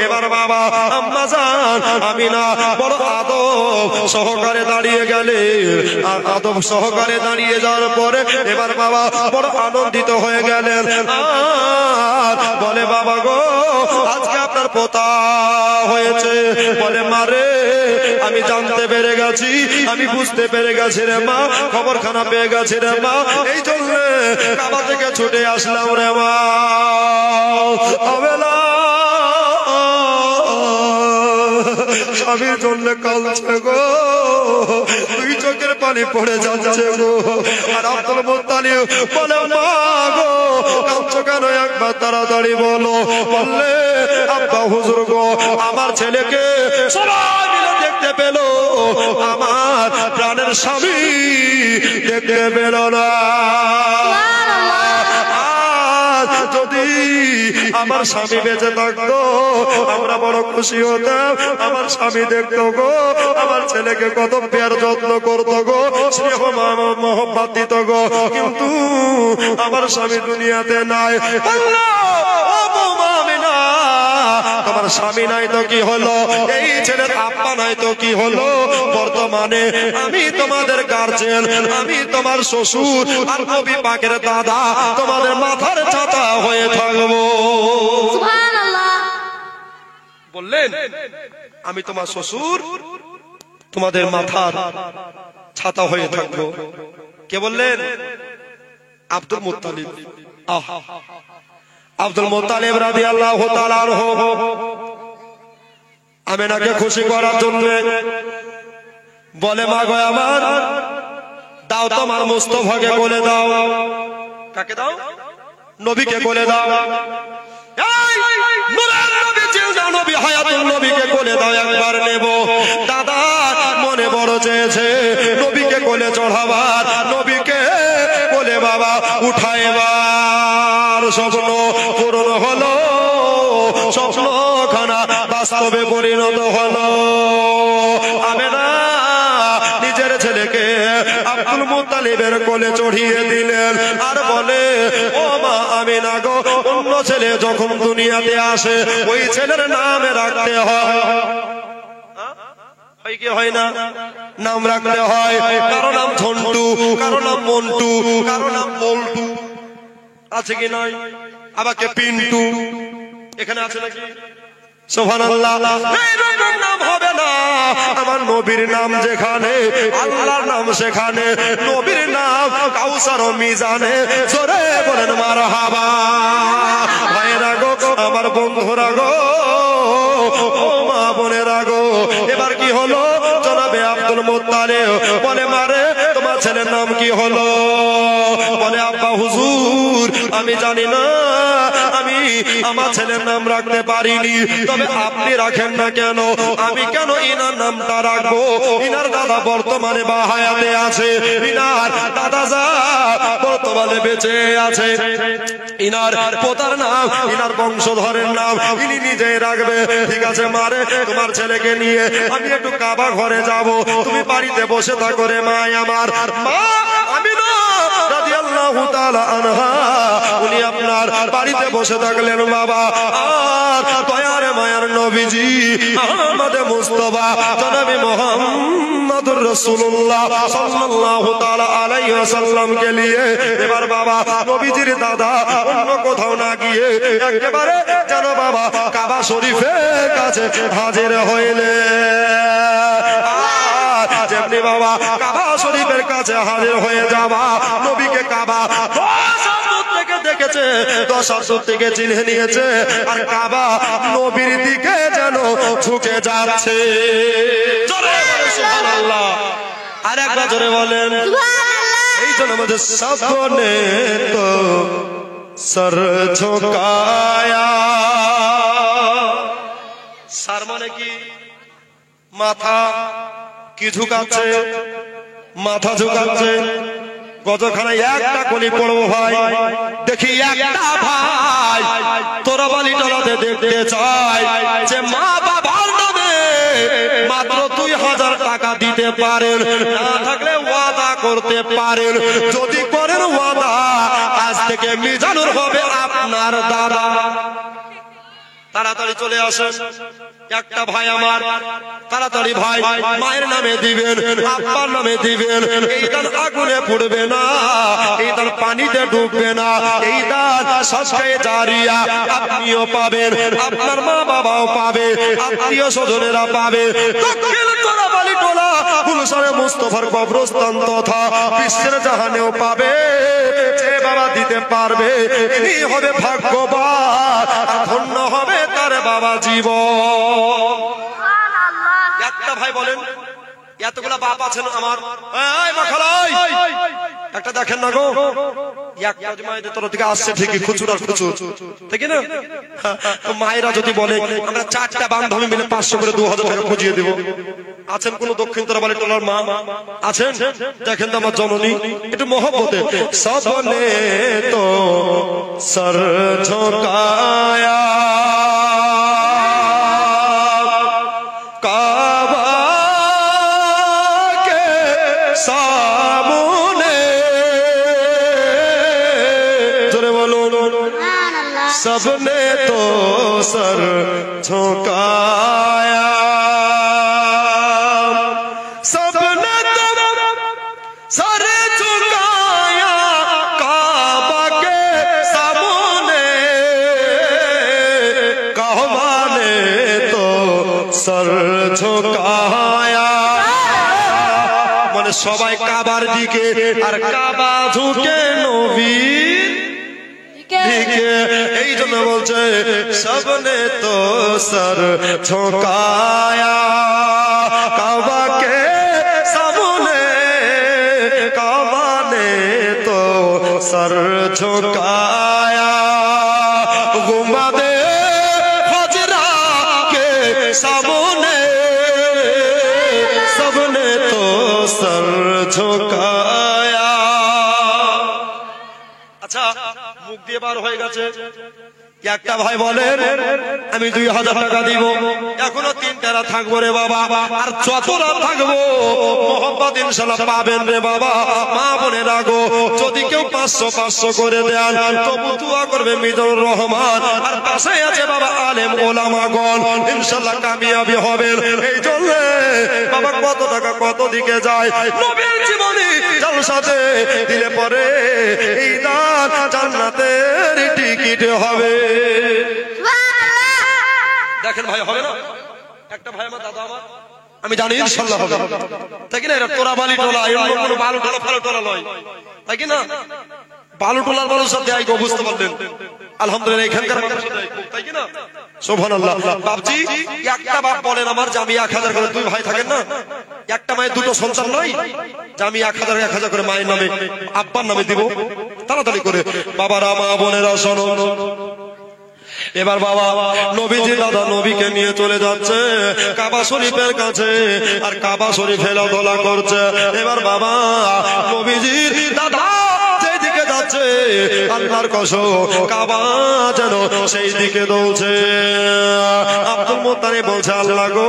এবার বাবা আম্মা জান আমিনা বড় আদব সহকারে দাঁড়িয়ে গেলে। আর আদব সহকারে দাঁড়িয়ে যাওয়ার পরে এবার বাবা বড় আনন্দিত হয়ে গেলেন। আর বলে বাবা গো আজকে আপনার পোতা হয়েছে। বলে মারে আমি জানতে পেরে গেছি, আমি বুঝতে পেরে গেছি রে মা, খবরখানা পেয়ে গেছি রে মা, এই জন্য কাবা থেকে ছুটে আসলাম রে মা। স্বামীর জন্য কাঁদছে গো, দুই চোখের পানি পড়ে যাচ্ছে গো। আর আব্দুল মুত্তালিব বলে মা গো কাঁদছো কেন, একবার তাড়াতাড়ি বলো। বললে আব্বা হুজুর গো আমার ছেলেকে সবাই মিলে দেখতে পেল, আমার প্রাণের স্বামী দেখতে পেল না। যদি আমার স্বামী বেঁচে থাকতো আমরা বড় খুশি হতাম, আমার স্বামী দেখতো গো, আমার ছেলেকে কত প্যার যত্ন করতো গো, স্নেহ মোহব্বত দিত গো, কিন্তু আমার স্বামী দুনিয়াতে নাই। তোমার স্বামী নাই তো কি হলো, এই ছেলের আব্বা নাই তো কি হলো, বর্তমানে আমি তোমাদের গার্জেন, আমি তোমার শ্বশুর আর নবী পাকের দাদা, তোমাদের মাথার ছাতা হয়ে থাকবো। সুবহানাল্লাহ। বললেন আমি তোমার শ্বশুর, তোমাদের মাথার ছাতা হয়ে থাকবো। কে বললেন? Abdul Muttalib. আব্দুল মুত্তালিব রাদিয়াল্লাহু তাআলা আনহু আমিনাকে খুশি করার জন্য বলে মা গো আমার দাও তোমার মুস্তাফাকে কোলে দাও। কাকে দাও? নবীকে কোলে দাও। নবী হায়াতুল নবীকে কোলে দাও, একবার নেব। দাদা মনে বড় চেয়েছে নবীকে কোলে চড়াবার, নবীকে কোলে বাবা উঠাইবার। স্বপ্ন পূরণ হলো, স্বপ্নখানা বাস্তবে পরিণত হলো। আমিনা নিজের ছেলেকে আব্দুল মুত্তালিবের কোলে চড়িয়ে দিলেন আর বলে ও মা আমিনা গো, অন্য ছেলে যখন দুনিয়াতে আসে ওই ছেলের নাম রাখতে হয় কি হয় না? নাম রাখতে হয়। কারো নাম ঝন্টু, কারো নাম মন্টু, কারো নাম বল্টু, আছে কি নয়? আবার কে পিন্টু, এখানে আছে নাকি? সুবহানাল্লাহ। এইরকম নাম হবে না। আমার নবীর নাম যেখানে, আল্লাহর নাম সেখানে। নবীর নাম কাউসার ও মিজানে, জোরে বলেন মারহাবা। ভাইরা গো, আমার বন্ধুরা গো, ও মা বোনেরা গো, এবার কি হলো? জনাবে আব্দুল মুত্তালিব বলে মারে তোমার ছেলের নাম কি হলো? বলে আব্বা হুজুর আমি জানি না, আমি আমার ছেলের নাম রাখতে পারিনি, তবে আপনি রাখেন না কেন? আমি কেন ইনার নামটা রাখবো? ইনার দাদা বর্তমানে বাহায়াতে আছে, ইনার দাদা যা বর্তমানে বেঁচে আছে, ইনার পোতার নাম, ইনার বংশধরের নাম ইনি নিজেই রাখবে। ঠিক আছে মারে, তোমার ছেলেকে নিয়ে আমি একটু কাবা ঘরে যাব, তুমি বাড়িতে বসে থাকো রে মা আমার। মা আমিনা রাদিয়াল্লাহু তাআলা আনহা উনি আপনার বাড়িতে বসে থাকলেন বাবা। আর দয়ার মায়ার নবীজি আহমদ মুস্তাফা জনাবে মুহাম্মদুর রাসূলুল্লাহ সাল্লাল্লাহু তাআলা আলাইহি ওয়াসাল্লামকে নিয়ে এবার বাবা নবীজির দাদা অন্য কোথাও না গিয়ে একেবারে যেন বাবা কাবা শরীফের কাছে হাজির হইলেন। যেমনি বাবা কাবা শরীফের কাছে হাজির হয়ে যাবা, নবীকে কাবা থেকে দেখেছে, 10 থেকে চিনে নিয়েছে, আর কাবা নবীর দিকে যেন ঝুঁকে যাচ্ছে। সুবহানাল্লাহ। আর একবার জোরে বলেন এই জন্য আমাদের সামনে তো সর ঝুঁকায়া। সার মানে কি? মাথা। কি ঝুঁকাচ্ছে? মাথা ঝুঁকাচ্ছে। গজখানায় একটা কলি পড়বো ভাই, দেখি একটা ভাই তোরা বালি টলাতে দেখতে চাই যে মা বাবার নামে মাত্র 2000 টাকা দিতে পারেন, না থাকলে ওয়াদা করতে পারেন। যদি করেন ওয়াদা, আজ থেকে মিজানুর হবে আপনার দাদা। তাড়াতাড়ি চলে আসেন। একটা ভাই আমার, তাড়াতাড়ি ভাই মায়ের নামে দিবেন, আব্বার নামে দিবেন। এই দান আগুনে পুড়বে না, এই দান পানিতে ডুববে না, এই দান সদকায়ে জারিয়া আপনিও পাবেন, আপনার মা বাবাও পাবে, আত্মীয় স্বজনেরা পাবে। দক্ষিণ তোলা বালি টোলা গুলশানে মুস্তাফার কবরস্থান তথা বিশ্বের জাহানেও পাবে। যে বাবা দিতে পারবে ইনি হবে ভাগ্যবান, আর ধন্য হবে তার বাবা জীবন। একটা ভাই বলেন এতগুলা বাপ আছেন আমার, এই মাখালাই একটা দেখেন না গো, একটা মায়েদের তরফ থেকে আসছে ঠিকই, খুচুর আর খুচুর, ঠিক না? তো মায়েরা যদি বলে আমরা 4টা বান্ধবী মিলে 500 করে 2000 টাকা খুঁজিয়ে দেব, আছেন কোন দক্ষিণ তরবালি টলার মা আছেন? দেখেন তো আমার জননী একটু মহব্বতে, সবনে তো সর ঝোঁকায়া কাবা के सामने, जोरे बोलो सबने तो सर झुकाया, सबने तो सर झुकाया काबा के सामने, काबा ने तो सर झुकाया, মানে সবাই কাবার দিকে আর কাবা ঝুঁকে নবীর দিকে, এই জন্য বলছে সবনে তো সর ঝুঁকায়া কাবা কে সামনে, কাবা নে তো সর ঝুঁকায়া, গুম্বাদে হজরা কে সামনে सबने तो सर झुकाया। আচ্ছা মুখ দিয়ে বার হয়ে গেছে, একটা ভাই বলেন আমি 2000 টাকা দিব, এখনো 3টা রাত থাকবো রে বাবা, আর যত রাত থাকবো মোহাম্মদ ইনশাআল্লাহ পাবেন রে বাবা। মা বনে রাখো, যদি কেউ 500 করে দেন তবু দোয়া করবে মিজানুর রহমান, আর পাশে আছে বাবা আলেম ওলামাগণ, ইনশাআল্লাহ কামিয়াবি হবেন। এই জন্য বাবা কত টাকা কত দিকে যায়, নবীর জীবনী জলসাতে দিলে পরে এই দান জান্নাতের টিকিট হবে। দেখেন ভাই হবে না? একটা ভাই আমার দাদা আমার, আমি জানি ইনশাআল্লাহ হবে, তাই কি না? এটা তোরা বালি টোলা, এর কোনো বালু টোলা ফালু টোলা নয়, তাই কি না? বালু টোলার মানুষ সাথে আইগো, বুঝতে পারলেন? আলহামদুলিল্লাহ এখানকার মানুষ সাথে আইগো, তাই কি না? সুবহানাল্লাহ। বাপজি একটা বাপ বলেন আমার যে আমি 1000 করে, 2 ভাই থাকেন না, একটা মায়ের 2টো সন্তান নয়, যে আমি 1000 করে মায়ের নামে আব্বার নামে দিব, তাড়াতাড়ি করে। বাবারা মা বোনেরা শোনো, এবার বাবা নবীজি দাদা নবীকে নিয়ে চলে যাচ্ছে কাবা শরীফের কাছে, আর কাবা শরীফ হেলাধুলা করছে। এবার বাবা নবীজির দাদা যেদিকে যাচ্ছে আল্লাহর কসম কাবা যেন সেই দিকে দৌড়ছে। আব্দুল মুত্তালিব বলছে আল্লাহ গো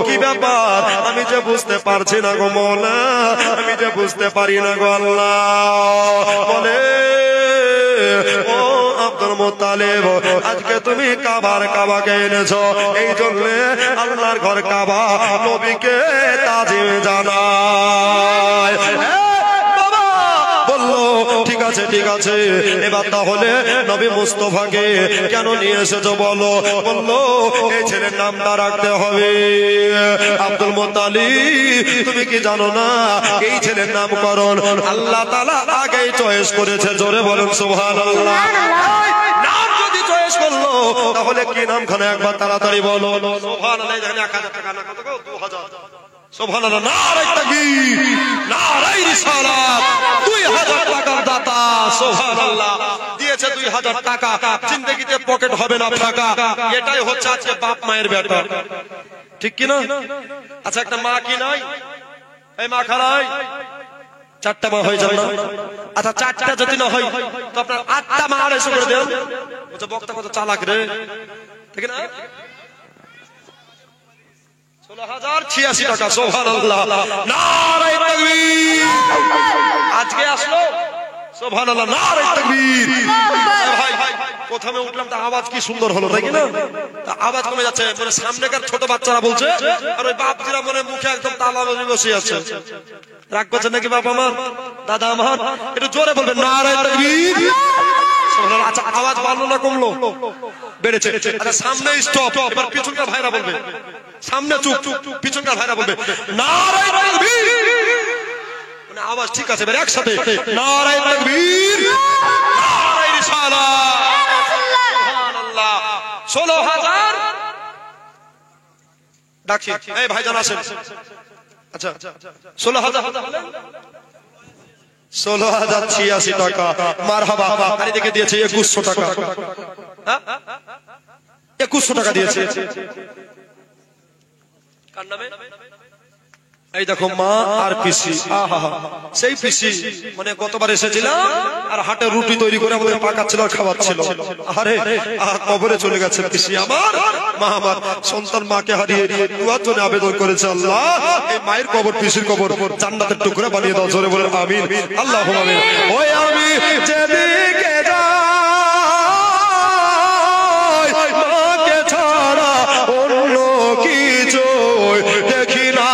কি ব্যাপার, আমি যে বুঝতে পারছি না গো মওলা, আমি যে বুঝতে পারি না গো আল্লাহ। বলে ও আব্দুল মুত্তালিব আজকে তুমি কাবাকে এনেছো, এই জন্য আল্লাহর ঘর কাবা নবীকে তাজিম জানায়। বাবা বললো ঠিক আছে ঠিক আছে, এবার তাহলে নবী মুস্তাফাকে কেন নিয়ে এসেছো বলো? বললো এই ছেলের নামটা রাখতে হবে আব্দুল মুত্তালিব। তুমি কি জানো না এই ছেলের নামকরণ আল্লাহ তাআলা আগেই চয়েস করেছে? জোরে বলুন সুবহানাল্লাহ। নাম যদি চয়েস করলো তাহলে কি নামখানা একবার তাড়াতাড়ি বলো। সুবহানাল্লাহ। এখানে 1000 টাকা না, কত গো? 2000। সুবহানাল্লাহ। নারায়ে তাকবীর, নারায়ে রিসালাত। 2000 টাকার দাতা সুবহানাল্লাহ দিয়েছে 2000 টাকা। জিন্দেগিতে পকেট হবে না ফাঁকা, এটাই হচ্ছে আজকে বাপ মায়ের ব্যাপার, ঠিক কি না? আচ্ছা একটা মা কি নাই? এই মা খালাই 4টা মা হয়ে যাবে না? আচ্ছা 4টা যদি না হয় তো আপনার 8টা মা আড়াইশো করে দেন। বলছে বক্তা কত চালাক রে, ঠিক না? 16,086 টাকা। সুবহানাল্লাহ। নারায়ে তাকবীর। আজকে আসলো সুবহানাল্লাহ, নারায়ে তাকবীর। ভাই প্রথমে উঠলাম তা আওয়াজ কি সুন্দর হলো, তাই কি না? তা আওয়াজ কমে যাচ্ছে, মানে সামনেকার ছোট বাচ্চারা বলছে, আর ওই বাপজিরা মনে মুখে একদম তালা বসে আছে। রাগ করছেন নাকি বাপ আমার, দাদা আমার? একটু জোরে বলবেন নারায়ে তাকবীর। আচ্ছা আওয়াজ বাড়লো না কমলো? বেড়েছে। আচ্ছা সামনে স্টপ, এবার পিছনকার ভাইরা বলবে। সামনে চুপ, পিছনকার ভাইরা বলবে নারায়ে তাকবীর। মানে আওয়াজ ঠিক আছে, এবার একসাথে নারায়ে তাকবীর, নারায়ে রিসালাত। সুবহানাল্লাহ। 16,000 ডাকি এই ভাইজান আসেন। আচ্ছা 16,000 16,086 টাকা মারহাবা। আর এদিকে দিয়েছে 2100 টাকা। 2100 টাকা দিয়েছে। কার নামে? এই দেখো মা আর পিসি। আহা সেই পিসি মানে গতবার এসেছিলাম আর হাটে রুটি তৈরি করে আমাদের পাকাচ্ছিল আর খাওয়াচ্ছিল। আরে কবরে চলে গেছে পিসি আমার। মা আমার সন্তান মাকে হারিয়ে দুয়ার জন্য আবেদন করেছে, আল্লাহ এই মায়ের কবর পিসির কবর জান্নাতের টুকরা বানিয়ে দাও। জোরে বলেন আমিন। আল্লাহুম্মা আমিন। ওই আমি যেদিকে যাই মাকে ছাড়া অন্য কিছু দেখি না,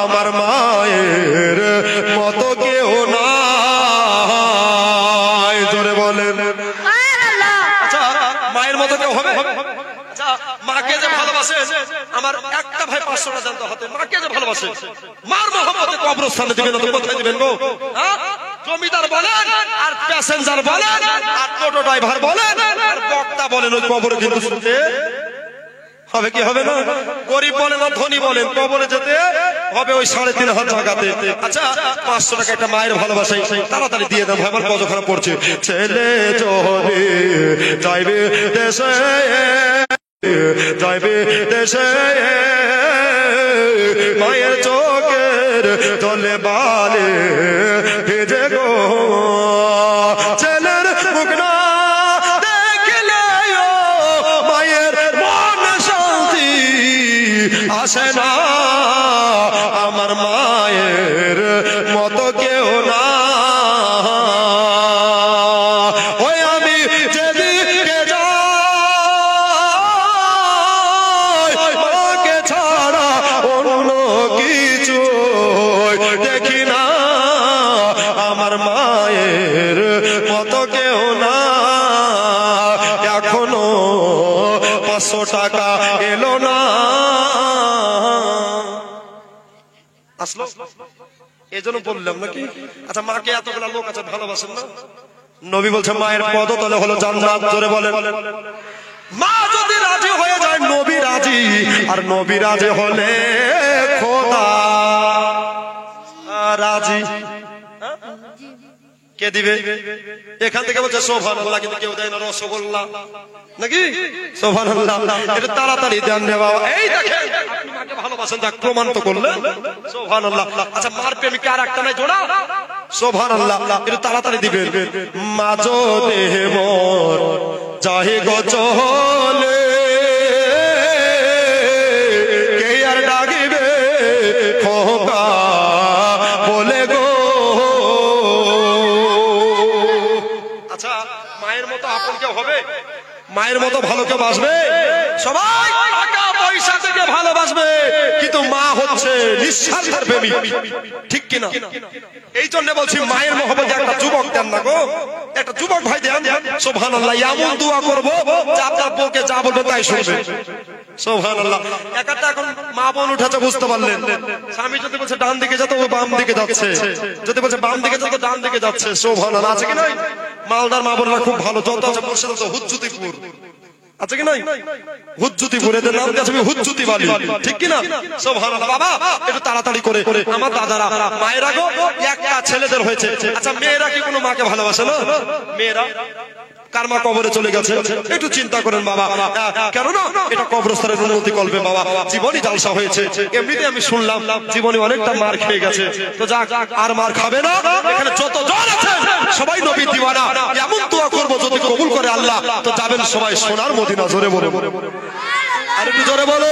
আমার মায়ের মতো কেউ নাই। জোরে বলেন। আচ্ছা মায়ের মতো কেউ হবে? আচ্ছা মাকে যে ভালোবাসে, আমার একটা ভাই 500 টাকা জানতে হতো, মাকে যে ভালোবাসে মার মহব্বতে কবরস্থানে দিবেন না তো কোথায় দিবেন গো? জমিদার বলেন আর প্যাসেঞ্জার বলেন আর টোটো ড্রাইভার বলেন আর বক্তা বলেন, ওই কবরে কিন্তু শুনতে হবে কি হবে না? গরিব বলেন আর ধনী বলেন, কবরে যেতে হবে ওই 3,500 টাকাতে। আচ্ছা 500 টাকা একটা মায়ের ভালোবাসা তাড়াতাড়ি দিয়ে দেন ভাই, আমার কত খারাপ পড়ছে। ছেলে যদি যাইবে দেশে, যাইবে দেশে মায়ের চোখের জলে বালে ভেজে গো, ছেলের মুখ না দেখলে মায়ের মন শান্তি আসে না, আমার মায়ের মতো কেউ না। ওই আমি যেদিকে যাই মাকে ছাড়া অন্য কিছু দেখি না, আমার মায়ের মতো কেউ না। এখনো 500 টাকা এলো না। আসলো এই জন্য বললাম নাকি? আচ্ছা মাকে এতগুলা লোক আছে ভালোবাসেন না? নবী বলছে মায়ের পদতলে হলো জান্নাত। জোরে বলেন। মা যদি রাজি হয়ে যায় নবী রাজি, আর নবী রাজি হলে খোদা রাজি। কে দিবে? এখান থেকে বলছে সুবহানাল্লাহ, কিন্তু কেউ দেয় না রসগোল্লা নাকি? সুবহানাল্লাহ। এটা তাড়াতাড়ি দেন রে বাবা। এই দেখেন আপনি মাকে ভালোবাসেন, দেখ প্রমাণ তো করলেন। সুবহানাল্লাহ। আচ্ছা মার প্রেমিকা আর একটা নাই জোড়া? সুবহানাল্লাহ। এটা তাড়াতাড়ি দিবেন। মাঝো দেহ মোর চাহে গো চলে, কে আর ডাকিবে খোকা বলে গো। আচ্ছা মায়ের মতো আপন কেউ হবে? মায়ের মতো ভালো কেউ বাসবে? সবাই টাকা পয়সা থেকে ভালোবাসবে, কিন্তু মা হচ্ছে নিঃস্বার্থের প্রেমিক, ঠিক কিনা? এই জন্য বলছি মায়ের মহব্বতে একটা যুবক দেন না গো, একটা যুবক ভাই দেন। সুবহানাল্লাহ। এমন দোয়া করবো যে আপনার বউকে যা বলবে তাই শুনবে। সুবহানাল্লাহ। একটা এখন মা বোন উঠেছে বুঝতে পারলেন। স্বামী যদি বলছে ডান দিকে যেতে ও বাম দিকে যাচ্ছে, যদি বলছে বাম দিকে যেতে ডান দিকে যাচ্ছে। সুবহানাল্লাহ। আছে কি নাই? মালদার মা বোনরা খুব ভালো, যত আছে মুর্শিদাবাদ হুজ্জুতিপুর আছে কি নাই? হুজ্জুতিপুর এদের নাম দিয়েছে হুজ্জুতি বালি, ঠিক কিনা? সুবহানাল্লাহ। বাবা একটু তাড়াতাড়ি করে আমার দাদারা মায়েরা গো একটা ছেলেদের হয়েছে। আচ্ছা মেয়েরা কি কোনো মাকে ভালোবাসে না? মেয়েরা কার মা কবরে চলে গেছে একটু চিন্তা করেন বাবা, কেন না এটা কবরস্থানের উন্নতি করবে বাবা। জীবনই জালসা হয়েছে, এমনিতে আমি শুনলাম জীবনে অনেকটা মার খেয়ে গেছে, তো যাক আর মার খাবে না। এখানে যত জন আছেন সবাই নবীর দিওয়ানা, এমন দোয়া করবো যদি কবুল করে আল্লাহ তো যাবেন সবাই সোনার মদিনা। জোরে বলো, আর একটু জোরে বলো।